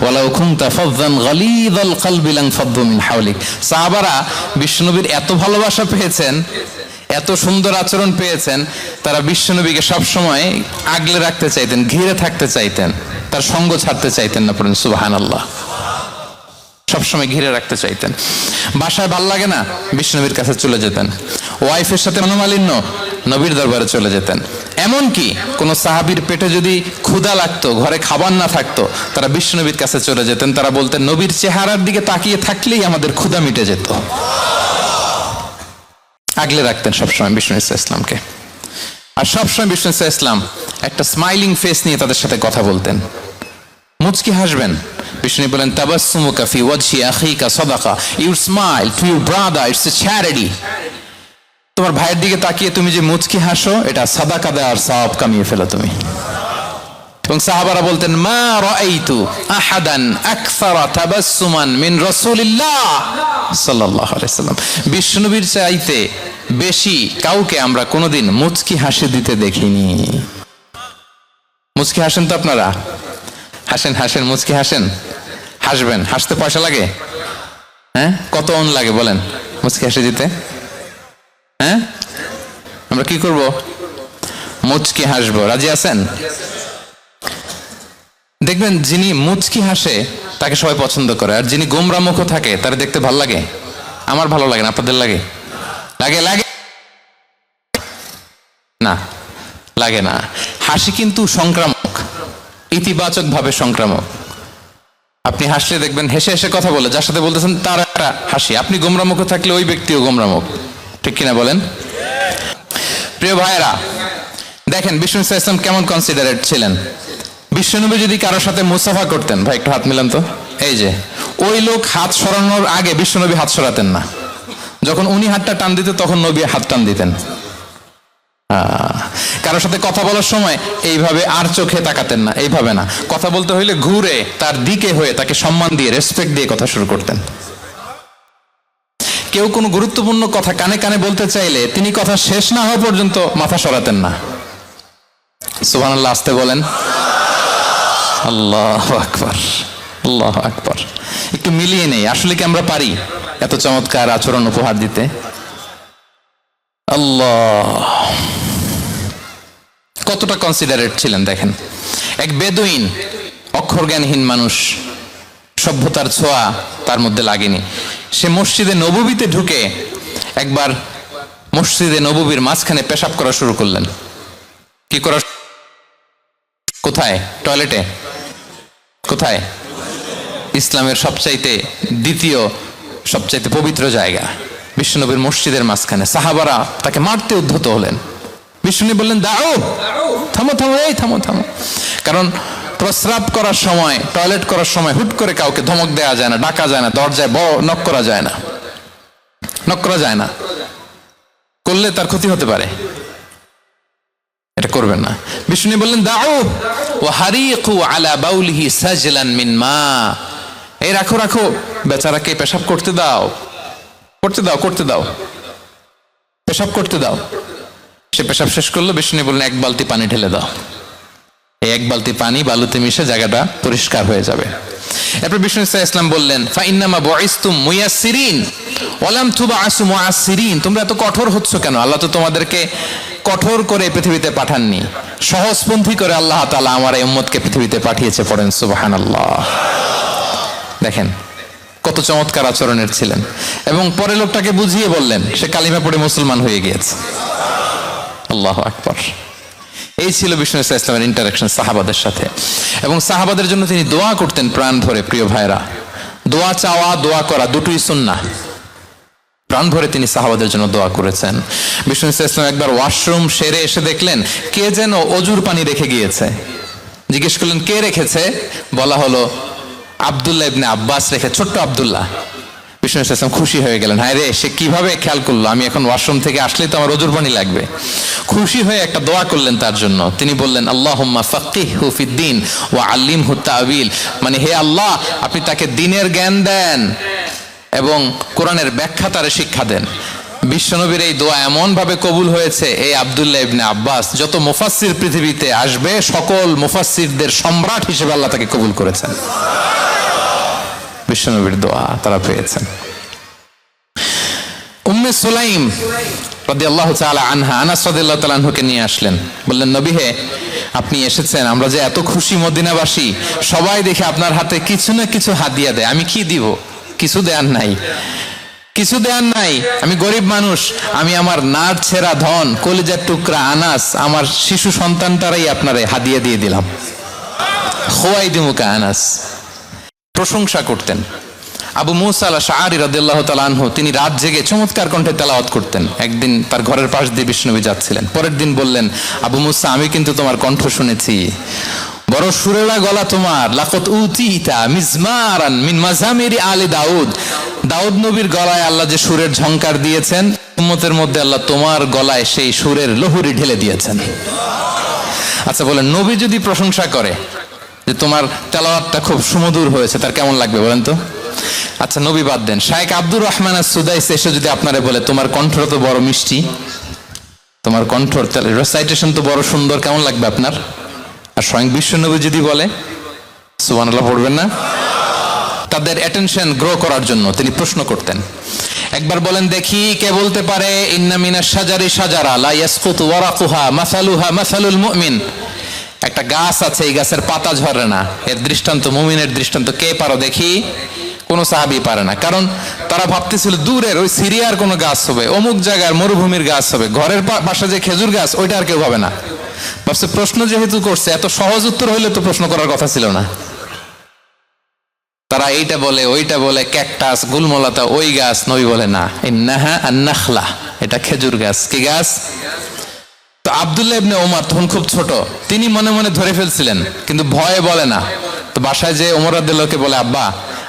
ওয়ালাউ কুনতা ফাযযান গালিযাল কলবি লানফাদ্দু মিন হাওলিক। সাহাবারা বিশ্বনবীর এত ভালোবাসা পেয়েছেন, এত সুন্দর আচরণ পেয়েছেন, তারা বিশ্বনবীকে সবসময় আগলে রাখতে চাইতেন, ঘিরে থাকতে চাইতেন, তার সঙ্গ ছাড়তে চাইতেন না। পড়েন সুবহানাল্লাহ। সবসময় ঘিরে রাখতে চাইতেন। বাসায় ভাল লাগে না, বিশ্বনবীর কাছে চলে যেতেন। ওয়াইফের সাথে মনোমালিন্য, নবীর দরবারে চলে যেতেন। এমনকি কোন সাহাবীর পেটে যদি ক্ষুধা লাগতো, ঘরে খাবার না থাকতো, তারা বিশ্বনবীর কাছে চলে যেতেন। তারা বলতেন নবীর চেহারার দিকে তাকিয়ে থাকলেই আমাদের ক্ষুধা মিটে যেত। আগলে রাখতেন সবসময় বিশ্বনবী সাল্লাল্লাহু আলাইহি ওয়াসাল্লামকে। আর সবসময় বিশ্বনবী সাল্লাল্লাহু আলাইহি ওয়াসাল্লাম একটা স্মাইলিং ফেস নিয়ে তাদের সাথে কথা বলতেন। মুচকি হাসবেন। বিষ্ণু বলেন তাবাসসুমুকা ফি ওয়াজহি আখিকা সাদাকা, you smile to your brother, it's a charity. তোমার ভাইয়ের দিকে তাকিয়ে তুমি যে মুচকি হাসো, এটা সাদাকা দেওয়ার সওয়াব কামিয়ে ফেলো তুমি। এবং সাহাবারা বলতেন মা রাআইতু আহাদান আকসারা তাবাসসুমান মিন রাসূলিল্লাহ সাল্লাল্লাহু আলাইহি ওয়াসাল্লাম। বিশ্বনবীর চাইতে বেশি কাউকে আমরা কোনোদিন মুচকি হাসি দিতে দেখিনি। মুচকি হাসেন তো আপনারা? হাসেন হাসেন, মুচকি হাসেন। হাসবেন। হাসতে পয়সা লাগে? হ্যাঁ, কত অন লাগে বলেন মুচকি হাসি দিতে? হ্যাঁ, আমরা কি করব? মুচকি হাসবো। রাজি আছেন? দেখবেন যিনি মুচকি হাসে তাকে সবাই পছন্দ করে, আর যিনি গোমরা মুখ থাকে তার দেখতে ভালো লাগে। আমার ভালো লাগে না, আপনাদের লাগে? লাগে? লাগে না, লাগে না। হাসি কিন্তু সংক্রামক, ইতিবাচক ভাবে সংক্রামক। আপনি হাসলে দেখবেন হেসে হেসে কথা বলে, যার সাথে বলতেছেন তার একটা হাসি। আপনি গোমরামুখ থাকলে ওই ব্যক্তিও গোমরামুখ। ঠিক কিনা বলেন? প্রিয় ভাইয়েরা, দেখেন বিষ্ণু ইসলাম কেমন কনসিডারেট ছিলেন। বিশ্বনবী যদি কারোর সাথে মুসাফা করতেন, ভাই একটু হাত মিলান তো, এই যে ওই লোক হাত সরানোর আগে বিশ্বনবী হাত সরাতেন না। যখন উনি হাতটা টান দিতেন তখন নবী হাত টান দিতেন। কারোর সাথে কথা বলার সময় এইভাবে আর চোখে তাকাতেন না, এইভাবে না। কথা বলতে হইলে ঘুরে তার দিকে হয়ে তাকে সম্মান দিয়ে, রেসপেক্ট দিয়ে কথা শুরু করতেন। কেউ কোনো গুরুত্বপূর্ণ কথা কানে কানে বলতে চাইলে তিনি কথা শেষ না হওয়া পর্যন্ত মাথা সরাতেন না। সুবহানাল্লাহ, আসতে বলেন। আল্লাহু আকবার, আল্লাহু আকবার। একটু মিলিয়ে নেই, আসলে কি আমরা পারি এত চমৎকার আচরণ উপহার দিতে? আল্লাহ, কতটা কনসিডারেট ছিলেন দেখেন। এক বেদুইন, অক্ষর জ্ঞানহীন মানুষ, সভ্যতার ছোঁয়া তার মধ্যে লাগেনি। সে মসজিদে নববীতে ঢুকে একবার মসজিদে নববীর মাঝখানে পেশাব করা শুরু করলেন। কি করা? কোথায়? টয়লেটে? কোথায়? ইসলামের সবচাইতে দ্বিতীয় সবচাইতে পবিত্র জায়গা বিশ্বনবীর মসজিদের মাঝখানে। সাহাবারা তাকে মারতে উদ্ধত হলেন। বিষ্ণু বললেন দাও, থামো থামো, এই থামো থামো। কারণ প্রস্রাব করার সময়, টয়লেট করার সময় হুট করে কাউকে ধমক দেওয়া যায় না, ডাকা যায় না, দরজায় নক করা যায় না, নক করা যায় না। করলে তার ক্ষতি হতে পারে, এটা করবেন না। বিষ্ণু বললেন দাও ওয়া হারিকু আলা বাউলিহি সাজলান মিন মা। এই রাখো রাখো, বেচারাকে পেশাব করতে দাও, করতে দাও, করতে দাও, পেশাব করতে দাও। সে পেশাব শেষ করলো। বিষ্ণু বললেন এক বালতি পানি ঢেলে দাও। এই এক বালতি পানি বালুতে মিশে জায়গাটা পরিষ্কার হয়ে যাবে। এরপর বিষ্ণু ইসলাম বললেন ফা ইন্নামা বুইসতুম মুয়াসসিরিন ওয়া লাম তুবআসু মুআসসিরিন। তোমরা এত কঠোর হচ্ছ কেন? আল্লাহ তো তোমাদেরকে কঠোর করে পৃথিবীতে পাঠাননি, সহজপন্থী করে আল্লাহ তাআলা আমার এই উম্মতকে পৃথিবীতে পাঠিয়েছে। পড়েন সুবহানাল্লাহ। দেখেন কত চমৎকার আচরণের ছিলেন। এবং পরে লোকটাকে বুঝিয়ে বললেন, সে কালিমা পড়ে মুসলমান হয়ে গিয়েছে। আল্লাহু আকবার। এই ছিল বিষ্ণু ইসলামের ইন্টারাকশন সাহাবাদের সাথে। এবং সাহাবাদের জন্য তিনি দোয়া করতেন প্রাণ ভরে। প্রিয় ভাইরা, দোয়া চাওয়া, দোয়া করা দুটোই সুন্নাহ। প্রাণ ভরে তিনি সাহাবাদের জন্য দোয়া করেছেন। বিষ্ণু ইসলাম একবার ওয়াশরুম সেরে এসে দেখলেন কে যেন অজুর পানি রেখে গিয়েছে। জিজ্ঞেস করলেন কে রেখেছে? বলা হলো আব্দুল্লাহ ইবনে আব্বাস রেখে, ছোট্ট আব্দুল্লাহ। বিষ্ণু ইসলাম খুশি হয়ে গেলেন, হায় রে সে কিভাবে খেয়াল করলো, আমি এখন ওয়াশরুম থেকে আসলেই তো আমার ওজুর পানি লাগবে। খুশি হয়ে একটা দোয়া করলেন তার জন্য। তিনি বললেন আল্লাহুম্মা ফাক্কিহহু ফিদ্দীন ওয়া আল্লিমহু তা'ওয়িল, মানে হে আল্লাহ আপনি তাকে দ্বীনের জ্ঞান দেন এবং কোরআনের ব্যাখ্যা তারে শিক্ষা দেন। বিশ্বনবীর এই দোয়া এমন ভাবে কবুল হয়েছে, এই আব্দুল্লাহ ইবনে আব্বাস যত মুফাসসির পৃথিবীতে আসবে সকল মুফাসসিরদের সম্রাট হিসেবে আল্লাহ তাকে কবুল করেছেন। বিশ্বনবীর দোয়া তারা পেয়েছেন। উম্মে সুলাইম রাদিয়াল্লাহু তাআলা আনহা আনাস রাদিয়াল্লাহু তাআলা আনহুকে নিয়ে আসলেন, বললেন নবী হে আপনি এসেছেন, আমরা যে এত খুশি মদিনাবাসী, সবাই দেখে আপনার হাতে কিছু না কিছু হাদিয়া দেয়, আমি কি দিব? কিছু দেয়ার নাই, কিছু দেয়ার নাই, আমি গরিব মানুষ, আমি আমার নার ছেঁড়া ধন কলিজার টুকরা আনাস আমার শিশু সন্তানটারাই আপনারে হাদিয়া দিয়ে দিলাম। খুয়াইদিমুকা আনাস। প্রশংসা করতেন। আবু মুসা আল-আশআরী রাদিয়াল্লাহু তাআলা আনহু তিনি রাত জেগে চমৎকার কণ্ঠে তেলাওয়াত করতেন। একদিন তার ঘরের পাশ দিয়ে বিষ্ণুনবী যাচ্ছিলেন, পরের দিন বললেন আবু মুসা আমি কিন্তু তোমার কণ্ঠ শুনেছি, বড় সুরেলা গলা তোমার, লাকাত উতিতা মিজমারান মিন মাজামিরি আলি দাউদ, দাউদ নবীর গলায় আল্লাহ যে সুরের ঝংকার দিয়েছেন, উম্মতের মধ্যে আল্লাহ তোমার গলায় সেই সুরের লহরী ঢেলে দিয়েছেন। আচ্ছা বলেন, নবী যদি প্রশংসা করে যে তোমার তেলাওয়াতটা খুব সুমধুর হয়েছে, তার কেমন লাগবে বলেন তো? আচ্ছা নবী বাদ দেন, শায়েখ আব্দুর রহমান আস-সুদাইস এসে যদি আপনারে বলে তোমার কণ্ঠ তো বড় মিষ্টি, তোমার কণ্ঠ রেসাইটেশন তো বড় সুন্দর, কেমন লাগবে আপনার? আর স্বয়ং বিশ্বনবী যদি বলে, সুবহানাল্লাহ পড়বেন না? তাদের অ্যাটেনশন গ্রো করার জন্য তিনি প্রশ্ন করতেন। একবার বলেন দেখি কে বলতে পারে ইন্না মিনাশ শাজারি শাজারা লা ইয়াসকুতু ওয়ারাকুহা মাসালুহা মাসালুল মুমিন, একটা গাছ আছে এই গাছের পাতা ঝরে না, এর দৃষ্টান্ত মুমিনের দৃষ্টান্ত। কে পারো দেখি? কোনো সাহাবী পারে না, কারণ তারা ভাবতেছিল দূরের ওই সিরিয়ার কোনো গাছ হবে, অমুক জায়গার মরুভূমির গাছ হবে, ঘরের পাশে যে খেজুর গাছ ওইটা আর কেউ হবে না। ভাবছে প্রশ্ন যেহেতু করছে, এত সহজ উত্তর হইলে তো প্রশ্ন করার কথা ছিল না। তারা এইটা বলে ওইটা বলে, ক্যাকটাস গুলমলতা ওই গাছ, নবী বলে না, ইন্নাহা আন-নাখলা, এটা খেজুর গাছ। কি গাছ? তো আব্দুল্লাহ ইবনে ওমর তখন খুব ছোট, তিনি মনে মনে ধরে ফেলছিলেন কিন্তু ভয়ে বলে না। তো বাসায় যে ওমর রাদিয়াল্লাহুকে বলে আব্বা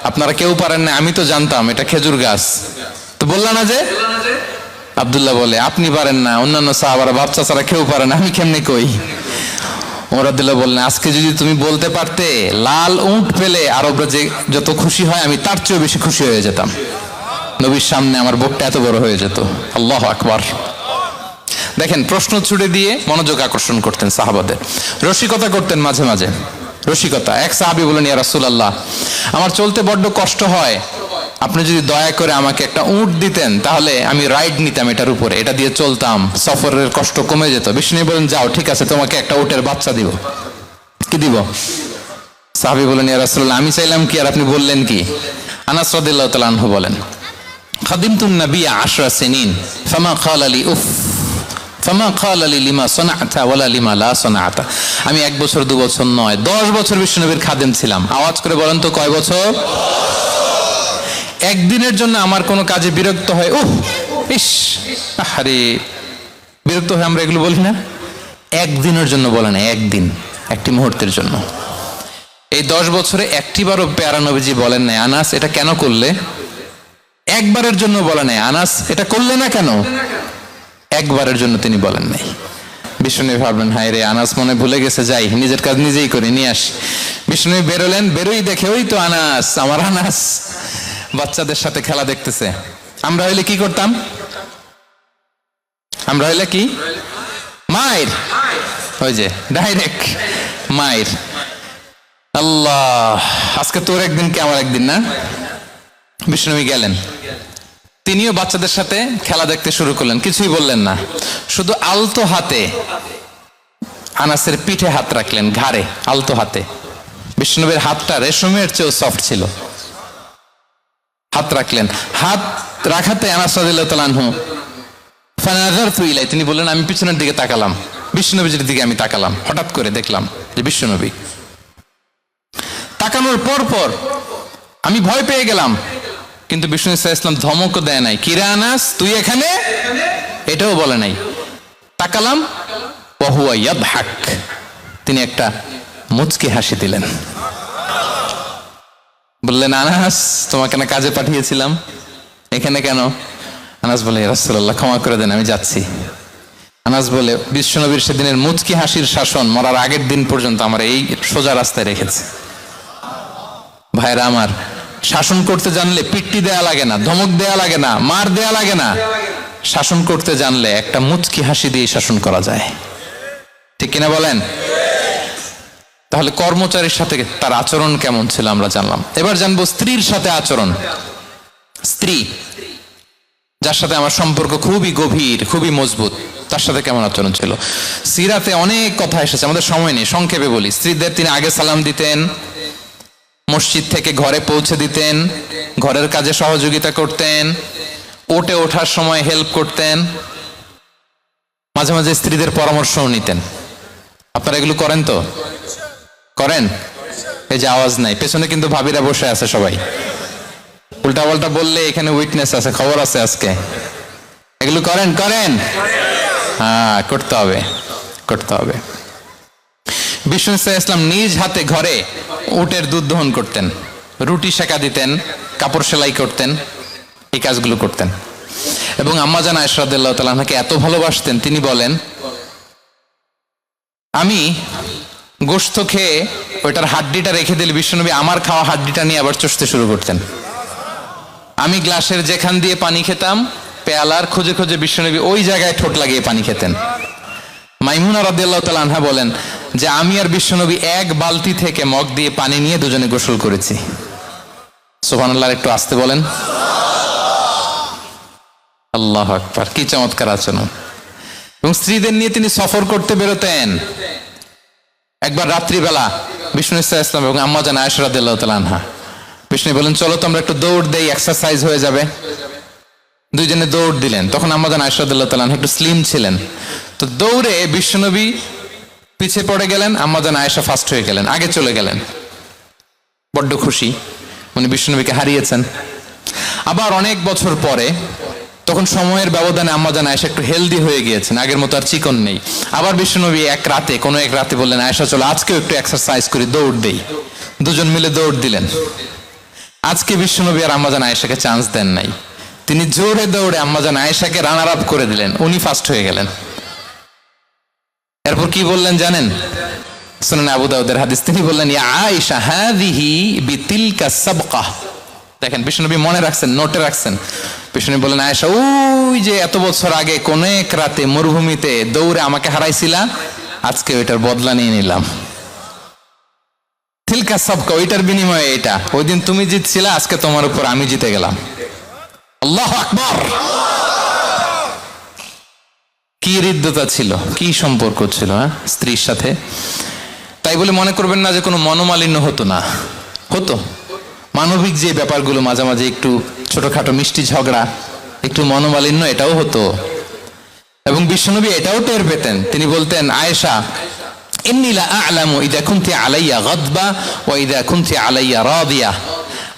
আপনারা কেউ পারেন না, আমি তো জানতাম এটা খেজুর গাছ, তো বললা না যে? আব্দুল্লাহ বলে আপনি পারেন না, অন্যান্য সাহাবারা বাচ্চা ছাড়া কেউ পারে না, আমি কেমনে কই? ওমর রাদিয়াল্লাহু বললেন আজকে যদি তুমি বলতে পারতে লাল উট পেলে আরবরা যে যত খুশি হয় আমি তার চেয়েও বেশি খুশি হয়ে যেতাম। নবীর সামনে আমার বুকটা এত বড় হয়ে যেত। আল্লাহু আকবার। দেখেন প্রশ্ন ছুড়ে দিয়ে মনোযোগ আকর্ষণ করতেন সাহাবাদের, রসিকতা করতেন মাঝে মাঝে, রসিকতা। এক সাহাবী বলেন ইয়া রাসূলুল্লাহ আমার চলতে বড্ড কষ্ট হয়, আপনি যদি দয়া করে আমাকে একটা উট দিতেন তাহলে আমি রাইড নিতাম এটার উপরে, এটা দিয়ে চলতাম, সফরের কষ্ট কমে যেত। বিষ্ণু বলেন যাও ঠিক আছে তোমাকে একটা উটের বাচ্চা দিব। কি দিব? সাহাবী বলেন ইয়া রাসূলুল্লাহ আমি চাইলাম কি আর আপনি বললেন কি? আনাস রাদিয়াল্লাহু তাআলা আনহু বলেন খাদিমতুন নবিয়্যা 10 সিনিন ফামা ক্বালা লি উফ ফামা ক্বালা লি লিমা সানা'তা ওয়ালা লিমা লা সানা'তা, আমি 1 বছর 2 বছর নয় 10 বছর বিশ্বনবীর খাদেম ছিলাম। আওয়াজ করে বলেন তো কয় বছর? একদিনের জন্য আমার কোনো কাজে বিরক্ত হয় উহ ইস আরে বিরক্ত হয়ে আমরা এগুলো বলি না? একদিনের জন্য বলে না, একদিন, একটি মুহূর্তের জন্য। এই 10 বছরে একটিবারও প্যারা নবীজি বলেন নাই আনাস এটা কেন করলে? একবারের জন্য বলে নাই আনাস এটা করলে না কেন? একবারের জন্য তিনি বলেন নাই। বিষ্ণু ভাবলেন হায় রে আনাস মনে ভুলে গেছে, যাই নিজের কাজ নিজেই করে নিয়ে আস। বিষ্ণু বেরোলেন, বেরোই দেখে ওই তো আনাস, আমার আনাস বাচ্চাদের সাথে খেলা দেখতেছে। আমরা হইলে কি করতাম? আমরা হইলে কি? মায়ের, ওই যে ডাইরেক্ট মায়ের। আল্লাহ আজকে তোর একদিন কি আমার একদিন না? বিষ্ণু গেলেন, তিনিও বাচ্চাদের সাথে খেলা দেখতে শুরু করলেন, কিছুই বললেন না, শুধু আলতো হাতে আনাসের পিঠে হাত রাখলেন, ঘাড়ে আলতো হাতে। বিষ্ণুনবীর হাতটা রেশমের চেয়েও সফট ছিল। হাত রাখলেন, হাত রাখাতে আনাস রাদিয়াল্লাহু তাআলা আনহু ফানাযারতু ইলাই, তিনি বললেন আমি পিছনের দিকে তাকালাম, বিষ্ণুনবীর দিকে আমি তাকালাম, হঠাৎ করে দেখলাম যে বিষ্ণুনবী। তাকানোর পর পর আমি ভয় পেয়ে গেলাম, কিন্তু বিষ্ণু সাল্লাল্লাহু আলাইহি ওয়াসাল্লাম ধমকও দেয় নাই, কিরে আনাস তুই এখানে, এটাও বলে নাই। তাকালাম ওয়া হুয়া ইয়াদহাক, তিনি একটা মুচকি হাসি দিলেন, বললেন আনাস তোমাকে না কাজে পাঠিয়েছিলাম, এখানে কেন? আনাস বলে, ইয়া রাসূলুল্লাহ ক্ষমা করে দেন, আমি যাচ্ছি। আনাস বলে, বিশ্বনবীর সেদিনের মুচকি হাসির শাসন মরার আগের দিন পর্যন্ত আমার এই সোজা রাস্তায় রেখেছে। ভাইরা আমার, শাসন করতে জানলে পিট্টি দেয়া লাগে না, ধমক দেয়া লাগে না, মার দেয়া লাগে না। শাসন করতে জানলে একটা মুচকি হাসি দিয়ে শাসন করা যায়, ঠিক কিনা বলেন? তাহলে কর্মচারীর সাথে তার আচরণ কেমন ছিল আমরা জানলাম। এবার জানবো স্ত্রীর সাথে আচরণ। স্ত্রী, যার সাথে আমার সম্পর্ক খুবই গভীর, খুবই মজবুত, তার সাথে কেমন আচরণ ছিল। সিরাতে অনেক কথা এসেছে, আমাদের সময় নেই, সংক্ষেপে বলি। স্ত্রীদের তিনি আগে সালাম দিতেন, মসজিদ থেকে ঘরে পৌঁছে দিতেন, ঘরের কাজে সহযোগিতা করতেন, ওঠে ওঠার সময় হেল্প করতেন, মাঝে মাঝে স্ত্রীদের পরামর্শও নিতেন। আপনারা এগুলো করেন তো? করেন? এই যে আওয়াজ নাই, পেছনে কিন্তু ভাবিরা বসে আছে সবাই। উল্টা পাল্টা বললে এখানে উইটনেস আছে, খবর আছে আজকে। এগুলো করেন? করেন? হ্যাঁ, করতে হবে, করতে হবে। বিষ্ণু ইসলাম নিজ হাতে ঘরে উটের দুধ দহন করতেন, রুটি সেকা দিতেন, কাপড় সেলাই করতেন, এই কাজগুলো করতেন। এবং আম্মাজান আয়েশা রাদিয়াল্লাহু তাআলা আনহাকে এত ভালোবাসতেন, তিনি বলেন, আমি গোশত খেয়ে ওইটার হাড্ডিটা রেখে দিলে বিশ্বনবী আমার খাওয়া হাড্ডিটা নিয়ে আবার চষতে শুরু করতেন। আমি গ্লাসের যেখান দিয়ে পানি খেতাম, পেয়ালার খুঁজে খুঁজে বিশ্বনবী ওই জায়গায় ঠোঁট লাগিয়ে পানি খেতেন। মাইমুনা রাদিয়াল্লাহু তাআলা আনহা বলেন যে আমি আর বিশ্বনবী এক বালতি থেকে মগ দিয়ে পানি নিয়ে দুজনে গোসল করেছি। সুবহানাল্লাহ, একটু আস্তে বলেন। আল্লাহু আকবার, কি চমৎকার আচরণ। এবং স্ত্রীদের নিয়ে তিনি সফর করতে বেরোতেন। একবার রাত্রিবেলা বিষ্ণু ইসলাম এবং আম্মাজান আয়েশা রাদিয়াল্লাহু তাআলা আনহা, বিষ্ণু বলেন চলো তো আমরা একটু দৌড় দেই, এক্সারসাইজ হয়ে যাবে। দুইজনে দৌড় দিলেন। তখন আম্মাজান আয়েশা রাদিয়াল্লাহু তাআলা আনহা একটু স্লিম ছিলেন, তো দৌড়ে বিশ্বনবী পিছিয়ে পড়ে গেলেন, আম্মাজান আয়েশা ফার্স্ট হয়ে গেলেন, আগে চলে গেলেন। বড্ড খুশি, উনি বিশ্বনবীকে হারিয়েছেন। আবার অনেক বছর পরে, তখন সময়ের ব্যবধানে আম্মাজান আয়েশা একটু হেলদি হয়ে গিয়েছেন, আগের মতো আর চিকন নেই। আবার বিশ্বনবী কোনো এক রাতে বললেন, আয়েশা চলো আজকেও একটু এক্সারসাইজ করি, দৌড় দেই। দুজন মিলে দৌড় দিলেন। আজকে বিশ্বনবী আর আম্মাজান আয়েশাকে চান্স দেন নাই, তিনি জোরে দৌড়ে আম্মাজান আয়েশাকে রানার আপ করে দিলেন, উনি ফার্স্ট হয়ে গেলেন। এরপর কি বললেন জানেন? সুনান আবু দাউদের হাদিস, তিনি বললেন, ইয়া আয়েশা হাযিহি বিতিলকা সাবকা। দেখেন, বিশ্বনবী মনে রাখছেন, নোটে রাখছেন। বিষ্ণু বলেন, আয়েশা ওই যে এত বছর আগে কোন এক রাতে মরুভূমিতে দৌড়ে আমাকে হারাইছিলা, আজকে ওইটার বদলা নিয়ে নিলাম। তিলকা সাবকা, ওইটার বিনিময়ে এটা। ওই দিন তুমি জিতছিলা, আজকে তোমার উপর আমি জিতে গেলাম। আল্লাহু আকবার। কি হৃদ্যতা ছিল, কি সম্পর্ক ছিল স্ত্রীর সাথে। তাই বলে মনে করবেন না যে কোনো মনোমালিন্য হতো না, হতো। মানবিক যে ব্যাপারগুলো, মাঝে মাঝে একটু ছোটখাটো মিষ্টি ঝগড়া, একটু মনোমালিন্য, এটাও হতো। এবং বিশ্বনবী এটাও টের পেতেন। তিনি বলতেন, আয়েশা ইন্নী লা আ'লামু ইযা কুনতি আলাইয়া গাদবা ওয়া ইযা কুনতি আলাইয়া রাদিয়া।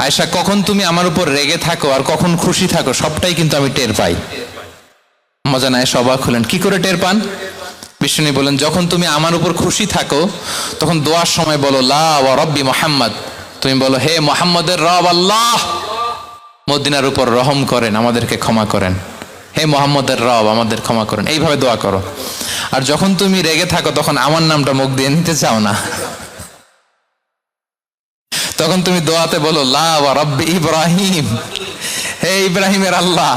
আয়েশা, কখন তুমি আমার উপর রেগে থাকো আর কখন খুশি থাকো, সবটাই কিন্তু আমি টের পাই। আম্মাজান আয়েশা অবাক হলেন, কি করে টের পান? বিষ্ণু বলেন, যখন তুমি আমার উপর খুশি থাকো তখন দোয়ার সময় বলো লা ওয়া রাব্বি মুহাম্মদ, তুমি বলো হে মুহাম্মদের রব আল্লাহ, মদিনার উপর রহম করেন, আমাদেরকে ক্ষমা করেন। হে মুহাম্মদের রব, আমাদের ক্ষমা করেন, এইভাবে দোয়া করো। আর যখন তুমি রেগে থাকো তখন আমার নামটা মুখ দিয়ে নিতে চাও না, তখন তুমি দোয়াতে বলো লা ওয়া রাব্বি ইব্রাহিম, হে ইব্রাহিমের আল্লাহ,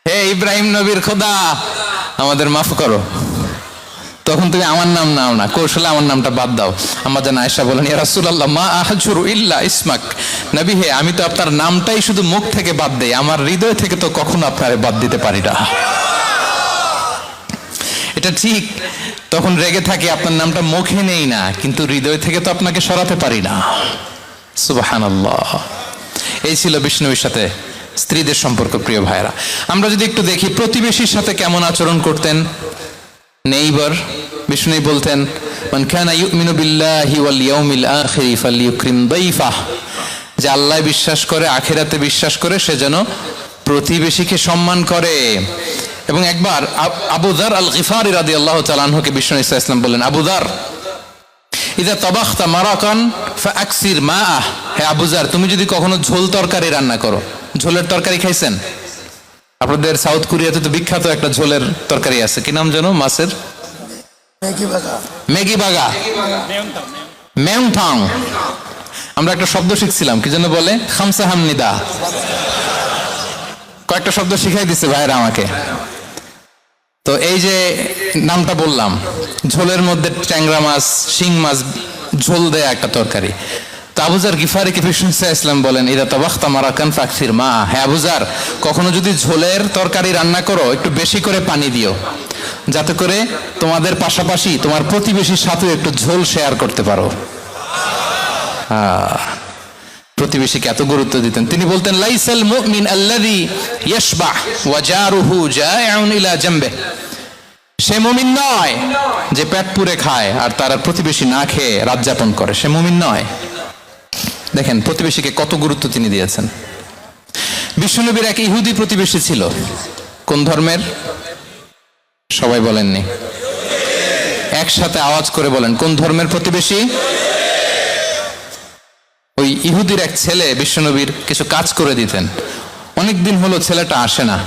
হে ইব্রাহিম নবীর খোদা, আমাদের মাফ করো। তখন তুমি আমার নাম নাও না, কৌশলে আমার নামটা বাদ দাও। আম্মাজান আয়েশা বলেন, ইয়া রাসূলুল্লাহ মা আহজুরু ইল্লা ইসমাক। নবী হে, আমি তো আপনার নামটাই শুধু মুখ থেকে বাদ দেই, আমার হৃদয় থেকে তো কখনো আপনারে বাদ দিতে পারি না। এটা ঠিক, তখন রেগে থাকি, আপনার নামটা মুখে নেই না, কিন্তু হৃদয় থেকে তো আপনাকে সরাতে পারি না। সুবহানাল্লাহ। এই ছিল বিষ্ণুর সাথে স্ত্রীদের সম্পর্ক। প্রিয় ভাইরা, আমরা যদি একটু দেখি প্রতিবেশীর সাথে কেমন আচরণ করতেন। নেইবার, বিষ্ণু বলতেন, মান কানা ইউমিনু বিল্লাহি ওয়াল ইয়াউমিল আখির ফালইউকরিম দাইফাহ, যে আল্লাহ বিশ্বাস করে, আখিরাতে বিশ্বাস করে, সে যেন প্রতিবেশীকে সম্মান করে। এবং একবার আবু যার আল গিফারি রাদিয়াল্লাহু তাআলা আনহুকে বিষ্ণু ইসলাম বললেন, আবু যার ইযা তাবাখতা মারাকান ফাআকসির মাআহ, হে আবু যার, তুমি যদি কখনো ঝোল তরকারি রান্না করো, ঝোলের তরকারি খাইছেন? আপনাদের সাউথ কোরিয়াতে তো বিখ্যাত একটা ঝোলের তরকারি আছে, কি নাম জানো মাছের? ম্যাগি বাগা, মেয়ংথং। আমরা একটা শব্দ শিখছিলাম, কি যেন বলে, খামসা হামনিদা। কয়েকটা শব্দ শিখাই দিছে ভাইরা আমাকে। তো এই যে নামটা বললাম, ঝোলের মধ্যে ট্যাংরা মাছ, শিং মাছ ঝোল দেয়া একটা তরকারি। তো আবুজার গিফারিকে ইসলাম বলেন, ইদা তাবাখতা মারাকান ফাকসির মা, হ্যাঁ আবুজার, কখনো যদি ঝোলের তরকারি রান্না করো একটু বেশি করে পানি দিও, যাতে করে তোমাদের পাশাপাশি তোমার প্রতিবেশীর সাথে একটু ঝোল শেয়ার করতে পারো। প্রতিবেশীকে এত গুরুত্ব দিতেন। তিনি বলতেন, লাইসাল মুমিন আল্লাযী ইয়াশবা ওয়া জারুহু জাইউন ইলা জামবে, সে মুমিন নয় যে পেট পুরে খায় আর তার প্রতিবেশী না খেয়ে রাত যাপন করে, সে মুমিন নয়। দেখেন প্রতিবেশীকে কত গুরুত্ব তিনি দিয়েছেন। বিশ্বনবীর এক ইহুদি প্রতিবেশী ছিল। কোন ধর্মের? সবাই বলেননি, একসাথে আওয়াজ করে বলেন, কোন ধর্মের প্রতিবেশী? ওই ইহুদির এক ছেলে বিশ্বনবীর কিছু কাজ করে দিতেন। অনেকদিন হলো ছেলেটা আসে না,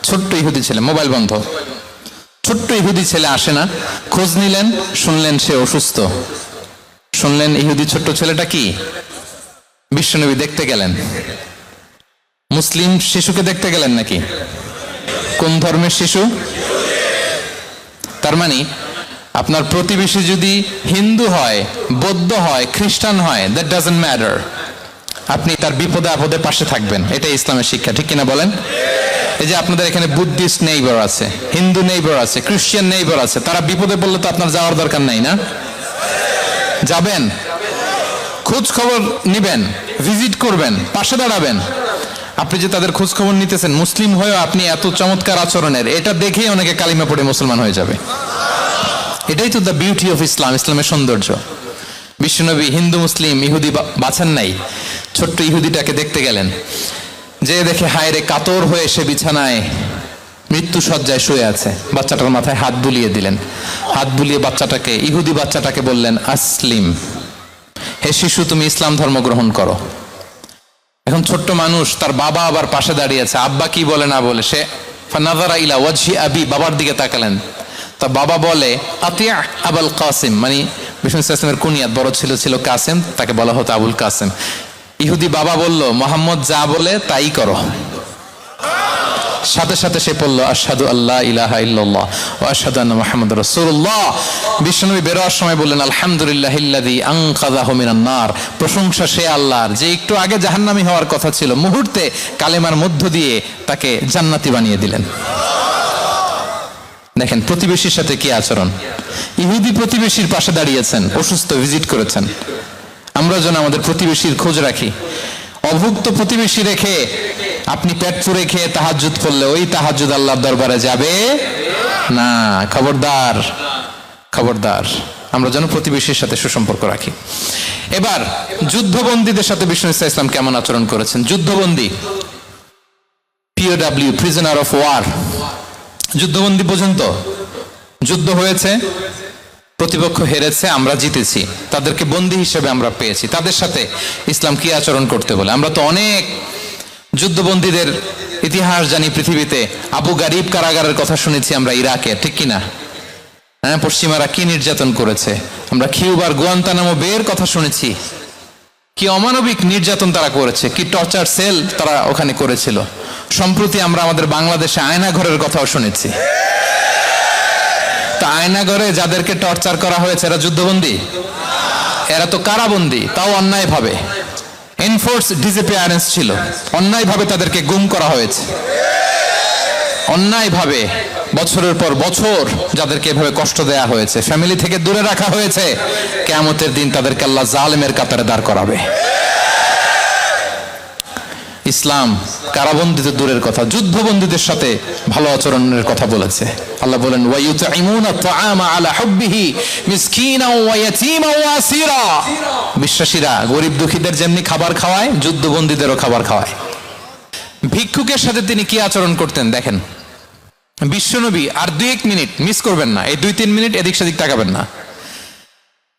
ছোট্ট ইহুদি ছেলে, মোবাইল বন্ধ, ছোট্ট ইহুদি ছেলে আসে না। খোঁজ নিলেন, শুনলেন সে অসুস্থ। শুনলেন ইহুদি ছোট্ট ছেলেটা কি? বিশ্বনবী দেখতে গেলেন। মুসলিম শিশুকে দেখতে গেলেন নাকি? কোন ধর্মের শিশু? তার মানে আপনার প্রতিবেশী যদি হিন্দু হয়, বৌদ্ধ হয়, খ্রিস্টান হয়, দ্যাট ডাজন্ট ম্যাটার, আপনি তার বিপদে আপদে পাশে থাকবেন। এটাই ইসলামের শিক্ষা, ঠিক কিনা বলেন? এই যে আপনাদের এখানে বুদ্ধিস্ট নেইবার আছে, হিন্দু নেইবার আছে, খ্রিস্টান নেইবার আছে, তারা বিপদে পড়লে তো আপনার যাওয়ার দরকার নাই, না? যাবেন, খোঁজ খবর নিবেন, ভিজিট করবেন, পাশে দাঁড়াবেন। আপনি যে তাদের খোঁজ খবর নিতেছেন, মুসলিম হয়েও আপনি এত চমৎকার আচরণের, এটা দেখেই অনেকে কালিমা পড়ে মুসলমান হয়ে যাবে। এটাই তো দ্য বিউটি অফ ইসলাম, ইসলামের সৌন্দর্য। বিশ্বনবী হিন্দু মুসলিম ইহুদি বাছান নাই, ছোট্ট ইহুদিটাকে দেখতে গেলেন। যে দেখে হায় রে, কাতর হয়ে সে বিছানায় মৃত্যু শয্যায় শুয়ে আছে। বাচ্চাটার মাথায় হাত বুলিয়ে দিলেন। হাত বুলিয়ে বাচ্চাটাকে, ইহুদি বাচ্চাটাকে বললেন, আসলিম, হে শিশু তুমি ইসলাম ধর্ম গ্রহণ করো। এখন ছোট্ট মানুষ, তার বাবা আবার পাশে দাঁড়িয়ে আছে, আব্বা কি বলে না বলে, সে ফানাযারা ইলা ওয়াজহি আবি, বাবার দিকে তাকালেন। তা বাবা বলে, আতিয়া আবুল কাসিম, মানে বিষ্ণু ইসলামের কুনিয়াত, বড় ছিল কাসিম, তাকে বলা হতো আবুল কাসিম। ইহুদি বাবা বলল, মোহাম্মদ যা বলে তাই করো। সাথে সাথে সে পড়ল, আশহাদু আল্লা ইলাহা ইল্লাল্লাহ ওয়া আশহাদু আন্না মুহাম্মাদুর রাসূলুল্লাহ। বিশ্বনবী বেরোয়ার সময় বললেন, আলহামদুলিল্লাহিল্লাযী আনকাযাহু মিনান নার, প্রশংসা সে আল্লাহর যে একটু আগে জাহান্নামী হওয়ার কথা ছিল, মুহূর্তে কালেমার মধ্য দিয়ে তাকে জান্নাতি বানিয়ে দিলেন। দেখেন প্রতিবেশীর সাথে কি আচরণ। ইহুদি প্রতিবেশীর পাশে দাঁড়িয়েছেন, অসুস্থ, ভিজিট করেছেন। আমরা যেন আমাদের প্রতিবেশীর খোঁজ রাখি। অভুক্ত প্রতিবেশী রেখে আপনি পেট পুরে খেয়ে তাহাজ্জুদ পড়লে ওই তাহাজ্জুদ আল্লাহর দরবারে যাবে না। খবরদার, খবরদার, আমরা যেন প্রতিবেশীর সাথে সুসম্পর্ক রাখি। এবার যুদ্ধবন্দীদের সাথে বিষ্ণু ইসলাম কেমন আচরণ করেছেন। যুদ্ধবন্দী, POW, প্রিজনার অফ ওয়ার, যুদ্ধবন্দী পর্যন্ত যুদ্ধ হয়েছে, প্রতিপক্ষ হেরেছে, আমরা জিতেছি, তাদেরকে বন্দী হিসেবে আমরা পেয়েছি, তাদের সাথে ইসলাম কি আচরণ করতে বলে। আমরা তো অনেক যুদ্ধবন্দীদের ইতিহাস জানি পৃথিবীতে। আবু গারিব কারাগারের কথা শুনেছি আমরা ইরাকে, ঠিক কিনা? হ্যাঁ, পশ্চিমারা কি নির্যাতন করেছে। আমরা কিউবার গুয়ান্তানামো বের কথা শুনেছি, কি অমানবিক নির্যাতন তারা করেছে, কি টর্চার সেল তারা ওখানে করেছিল। সম্প্রতি আমরা আমাদের বাংলাদেশে আয়নাঘরের কথাও শুনেছি। তা আয়নাঘরে যাদেরকে টর্চার করা হয়েছে এরা যুদ্ধবন্দী? এরা তো কারাবন্দী, তাও অন্যায় ভাবে। এনফোর্স ডিসঅ্যাপিয়ারেন্স ছিল, অন্যায় ভাবে তাদেরকে গুম করা হয়েছে। অন্যায় ভাবে বছরের পর বছর যাদেরকে এভাবে কষ্ট দেয়া হয়েছে, ফ্যামিলি থেকে দূরে রাখা হয়েছে, কিয়ামতের দিন তাদেরকে আল্লাহ জালেমের কাতারে দাঁড় করাবে। ইসলাম কারাবন্দীদের দূরের কথা, যুদ্ধবন্দীদের সাথে ভালো আচরণের কথা বলেছে। আল্লাহ বলেন, ওয়ায়ুতঈমুনা তাআমা আলা হুব্বিহি মিসকিনাও ওয়া ইয়াতীমান ওয়া আসীরা। বিশ্বাসীরা গরিব দুঃখীদের যেমনি খাবার খাওয়ায়, যুদ্ধবন্দীদেরও খাবার খাওয়ায়। ভিক্ষুকের সাথে তিনি কি আচরণ করতেন দেখেন। বিশ্বনবী আর 2-1 মিনিট মিস করবেন না, এই 2-3 মিনিট এদিক সেদিক তাকাবেন না।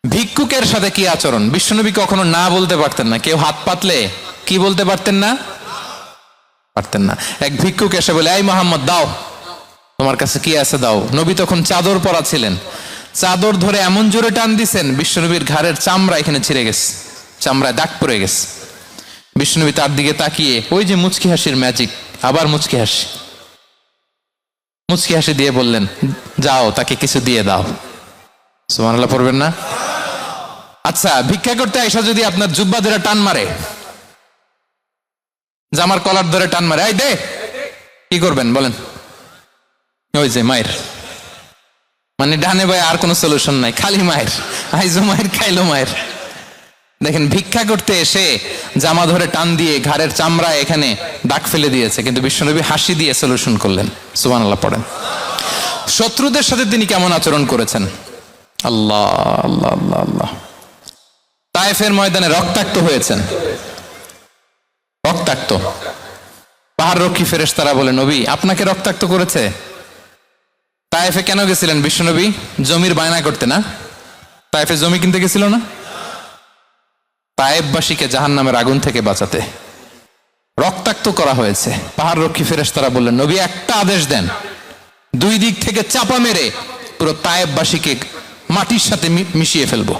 ভিক্ষুকের সাথে কি আচরণ। বিশ্বনবী কখনো না বলতে পারতেন না। কেউ হাত পাতলে কি বলতে পারতেন না? পারতেন না। এক ভিক্ষুক এসে বলে, এই মোহাম্মদ দাও, তোমার কাছে কি আছে দাও। নবী তখন চাদর পরা ছিলেন, চাদর ধরে এমন জোরে টান দিছেন বিশ্বনবীর ঘাড়ের চামড়া এখানে ছিঁড়ে গেছে, চামড়ায় দাগ পড়ে গেছে। বিশ্বনবী তার দিকে তাকিয়ে ওই যে মুচকি হাসির ম্যাজিক, আবার মুচকি হাসি দিয়ে বললেন, যাও তাকে কিছু দিয়ে দাও। সুবহানাল্লাহ পড়বেন না? আচ্ছা, ভিক্ষা করতে আইসা যদি আপনার জুব্বা ধরে টান মারে, জামার কলার ধরে টান মারে, এই দে, কি করবেন বলেন? ওই যে মায়ের, মানে ডানে ভাই আর কোনো সলিউশন নাই, খালি মায়ের, আইজো মায়ের খাইলো মায়ের। দেখেন, ভিক্ষা করতে এসে জামা ধরে টান দিয়ে ঘাড়ের চামড়া এখানে দাগ ফেলে দিয়েছে, কিন্তু বিশ্বনবী হাসি দিয়ে সলিউশন করলেন। সুবহানাল্লাহ পড়েন। শত্রুদের সাথে তিনি কেমন আচরণ করেছেন? আল্লাহ আল্লাহ আল্লাহ আল্লাহ। তায়েফের ময়দানে রক্তাক্ত হয়েছেন, রক্তাক্ত। পাহাড় রক্ষী ফেরেশতারা বলে, নবী আপনাকে রক্তাক্ত করেছে? তায়েফে কেন গেছিলেন বিশ্বনবী? জমির বায়না করতে না? তায়েফে জমি কিনতে গেছিল না? তায়েফবাসীকে জাহান্নামের আগুন থেকে বাঁচাতে রক্তাক্ত করা হয়েছে। পাহাড় রক্ষী ফেরেশতারা বললেন, নবী একটা আদেশ দেন, দুই দিক থেকে চাপা মেরে পুরো তায়েফবাসীকে মাটির সাথে মিশিয়ে ফেলবো,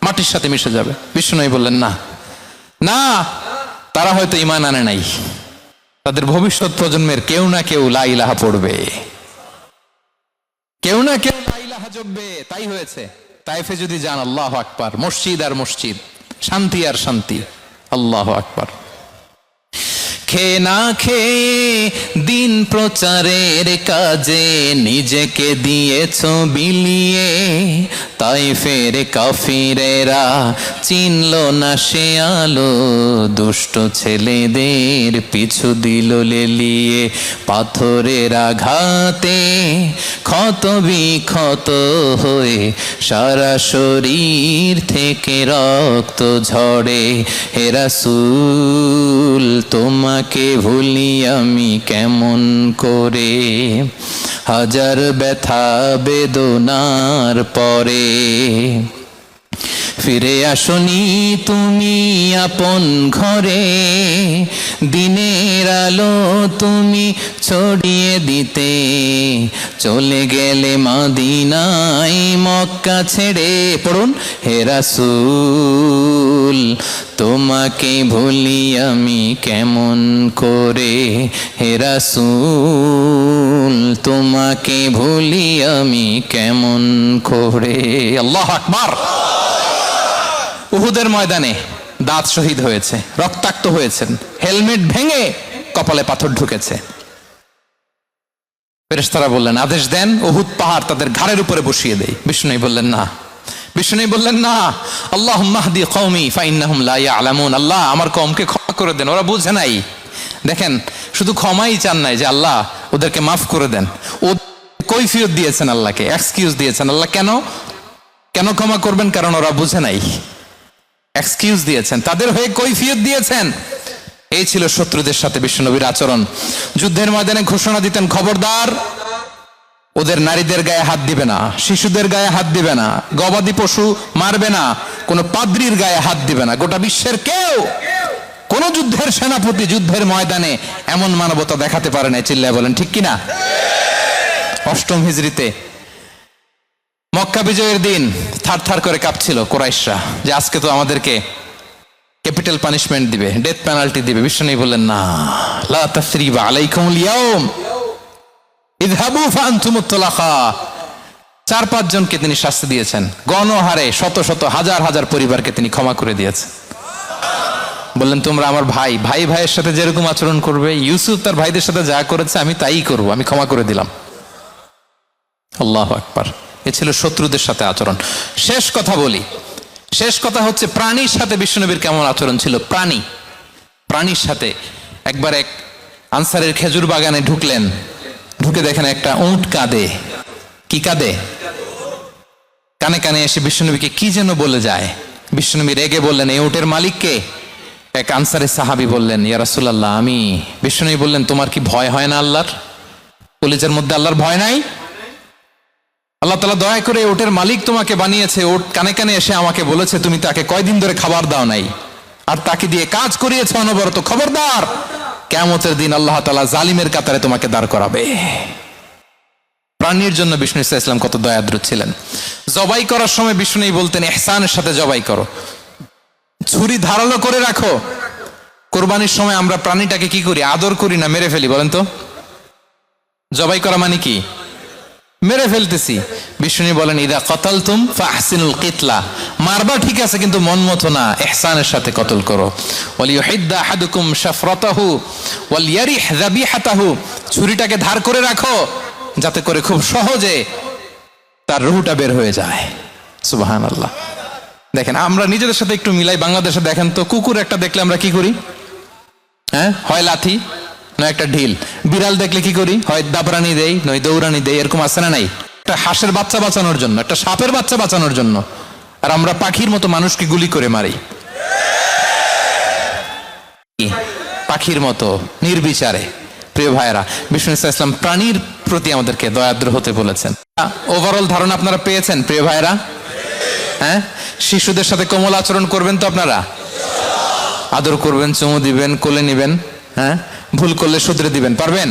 মাটির সাথে মিশে যাবে। বিশ্বনবী বললেন, না না, তারা হয়তো ঈমান আনে নাই, তাদের ভবিষ্যৎ প্রজন্মের কেউ না কেউ লা ইলাহা পড়বে, কেউ না কেউ লা ইলাহা জপবে। তাই হয়েছে। তায়েফে যদি যান, আল্লাহু আকবার, মসজিদ আর মসজিদ, শান্তি আর শান্তি। আল্লাহু আকবার। খেয়ে না খেয়ে দিন প্রচারের কাজে নিজেকে দিয়েছ বিলিয়ে, তায়েফের কাফিরেরা চিনল না সে আলো, দুষ্ট ছেলেদের পিছু দিল লেলিয়ে। পাথরের আঘাতে ক্ষত বিক্ষত হয়ে সারা শরীর থেকে রক্ত ঝরে। হে রাসূল তোমাকে ভুলি আমি কেমন করে, হাজার ব্যথা বেদনার পরে। ফিরে আসনি তুমি আপন ঘরে, দিনের আলো তুমি ছড়িয়ে দিতে, চলে গেলে মদিনায় মক্কা ছেড়ে। পড়ুন, হে রাসূল তোমাকে ভুলি আমি কেমন করে, হে রাসূল তোমাকে ভুলি আমি কেমন করে। আল্লাহু আকবার। উহুদের ময়দানে দাঁত শহীদ হয়েছে, রক্তাক্ত হয়েছেন, হেলমেট ভেঙে কপালে পাথর ঢুকেছে। ফেরেশতারা বললেন, আদেশ দেন উহুদ পাহাড় তাদের ঘাড়ের উপরে বসিয়ে দেয়। বিষ্ণু বললেন না, বিষ্ণু বললেন না, আল্লাহুম্মা হদি কওমি ফাইন্নাহুম লা ইয়ালামুন। আল্লাহ আমার কওমকে ক্ষমা করে দেন, ওরা বুঝে নাই। দেখেন, শুধু ক্ষমাই চান নাই যে আল্লাহ ওদেরকে মাফ করে দেন, ও কৈফিয়ত দিয়েছেন আল্লাহকে, এক্সকিউজ দিয়েছেন। আল্লাহ কেন কেন ক্ষমা করবেন? কারণ ওরা বুঝে নাই। এক্সকিউজ দিয়েছেন, তাদের হয়ে কৈফিয়ত দিয়েছেন। এই ছিল শত্রুদের সাথে বিশ্বনবীর আচরণ। যুদ্ধের ময়দানে ঘোষণা দিতেন, খবরদার ওদের নারীদের গায়ে হাত দিবে না, শিশুদের গায়ে হাত দিবে না, গবাদি পশু মারবে না, কোনো পাদ্রীর গায়ে হাত দিবে না। গোটা বিশ্বের কেউ, কোন যুদ্ধের সেনাপতি যুদ্ধের ময়দানে এমন মানবতা দেখাতে পারে না। চিল্লায় বলেন ঠিক কিনা? অষ্টম হিজরিতে মক্কা বিজয়ের দিন থার থার করে কাঁপছিল কুরাইশরা যে আজকে তো আমাদেরকে ক্যাপিটাল পানিশমেন্ট দিবে, ডেথ পেনাল্টি দিবে। বিশ্বনবী বললেন, না, লা তাসরিবা আলাইকুমুল ইয়াউম ইযহাবু ফাআনতুমুত তুলাকা। 4-5 জনকে তিনি শাস্তি দিয়েছেন, গণহারে শত শত হাজার হাজার পরিবারকে তিনি ক্ষমা করে দিয়েছেন। বললেন, তোমরা আমার ভাই, ভাই ভাইয়ের সাথে যেরকম আচরণ করবে, ইউসুফ তার ভাইদের সাথে যা করেছে আমি তাই করব, আমি ক্ষমা করে দিলাম। আল্লাহু আকবার। এ ছিল শত্রুদের সাথে আচরণ। শেষ কথা বলি, শেষ কথা হচ্ছে প্রাণীর সাথে বিশ্বনবীর কেমন আচরণ ছিল। প্রাণীর সাথে একবার এক আনসারের খেজুর বাগানে ঢুকলেন, ঢুকে দেখেন একটা উট কাঁদে। কি কাঁদে? কানে কানে এসে বিশ্বনবীকে কি যেন বলে যায়। বিশ্বনবী রেগে বললেন, এই উটের মালিক কে? এক আনসারের সাহাবী বললেন, ইয়া রাসূলুল্লাহ আমি। বিশ্বনবী বললেন, তোমার কি ভয় হয় না আল্লাহর? কলিজার মধ্যে আল্লাহর ভয় নাই? আল্লাহ তাআলা দয়া করে ওটের মালিক তোমাকে বানিয়েছে, ওট কানে কানে এসে আমাকে বলেছে তুমি তাকে কয়দিন ধরে খাবার দাও নাই, আর তাকে দিয়ে কাজ করিয়েছে অনবরত। খবরদার কিয়ামতের দিন আল্লাহ তাআলা জালিমের কাতারে তোমাকে দাঁড় করাবে। প্রাণীর জন্য বিষ্ণু ইসলাম কত দয়াদ্র ছিলেন। জবাই করার সময় বিষ্ণু বলতেন ইহসানের সাথে জবাই করো, ছুরি ধারালো করে রাখো। কোরবানির সময় আমরা প্রাণীটাকে কি করি? আদর করি না মেরে ফেলি? বলেন তো, জবাই করা মানে কি? মেরে ফেলতেছি। বিষ্ণু বলেন ইদা কতালতুম ফাহসিনুল কিতলা, মারবা ঠিক আছে কিন্তু মন মতো না, ইহসানের সাথে কতল করো। ওয়ালিয়ুহিদ্দা আহাদুকুম শাফরাতাহু ওয়ালিয়ারিহ যাবিহাতাহু, ছুরিটাকে ধার করে রাখো যাতে করে খুব সহজে তার রুহটা বের হয়ে যায়। সুবহানাল্লাহ। দেখেন আমরা নিজেদের সাথে একটু মিলাই। বাংলাদেশে দেখেন তো, কুকুর একটা দেখলে আমরা কি করি? হ্যাঁ, হয় লাথি নয় একটা ঢিল। বিড়াল দেখলে কি করি? হয় দাবরানি দেই নয় দৌড়ানি দেই। এরকম আছে না নাই? একটা হাঁসের বাচ্চা বাঁচানোর জন্য, একটা সাপের বাচ্চা বাঁচানোর জন্য। আর আমরা পাখির মতো মানুষকে গুলি করে মারি, পাখির মতো নির্বিচারে। প্রিয় ভাইয়েরা, বিষ্ণু ইসলাম প্রাণীর প্রতি আমাদেরকে দয়াদ্র হতে বলেছেন। ওভারঅল ধারণা আপনারা পেয়েছেন প্রিয় ভাইয়েরা? হ্যাঁ, শিশুদের সাথে কোমল আচরণ করবেন তো আপনারা? আদর করবেন, চুমু দিবেন, কোলে নিবেন, হ্যাঁ, ভুল করলে শুধরে দিবেন, পারবেন?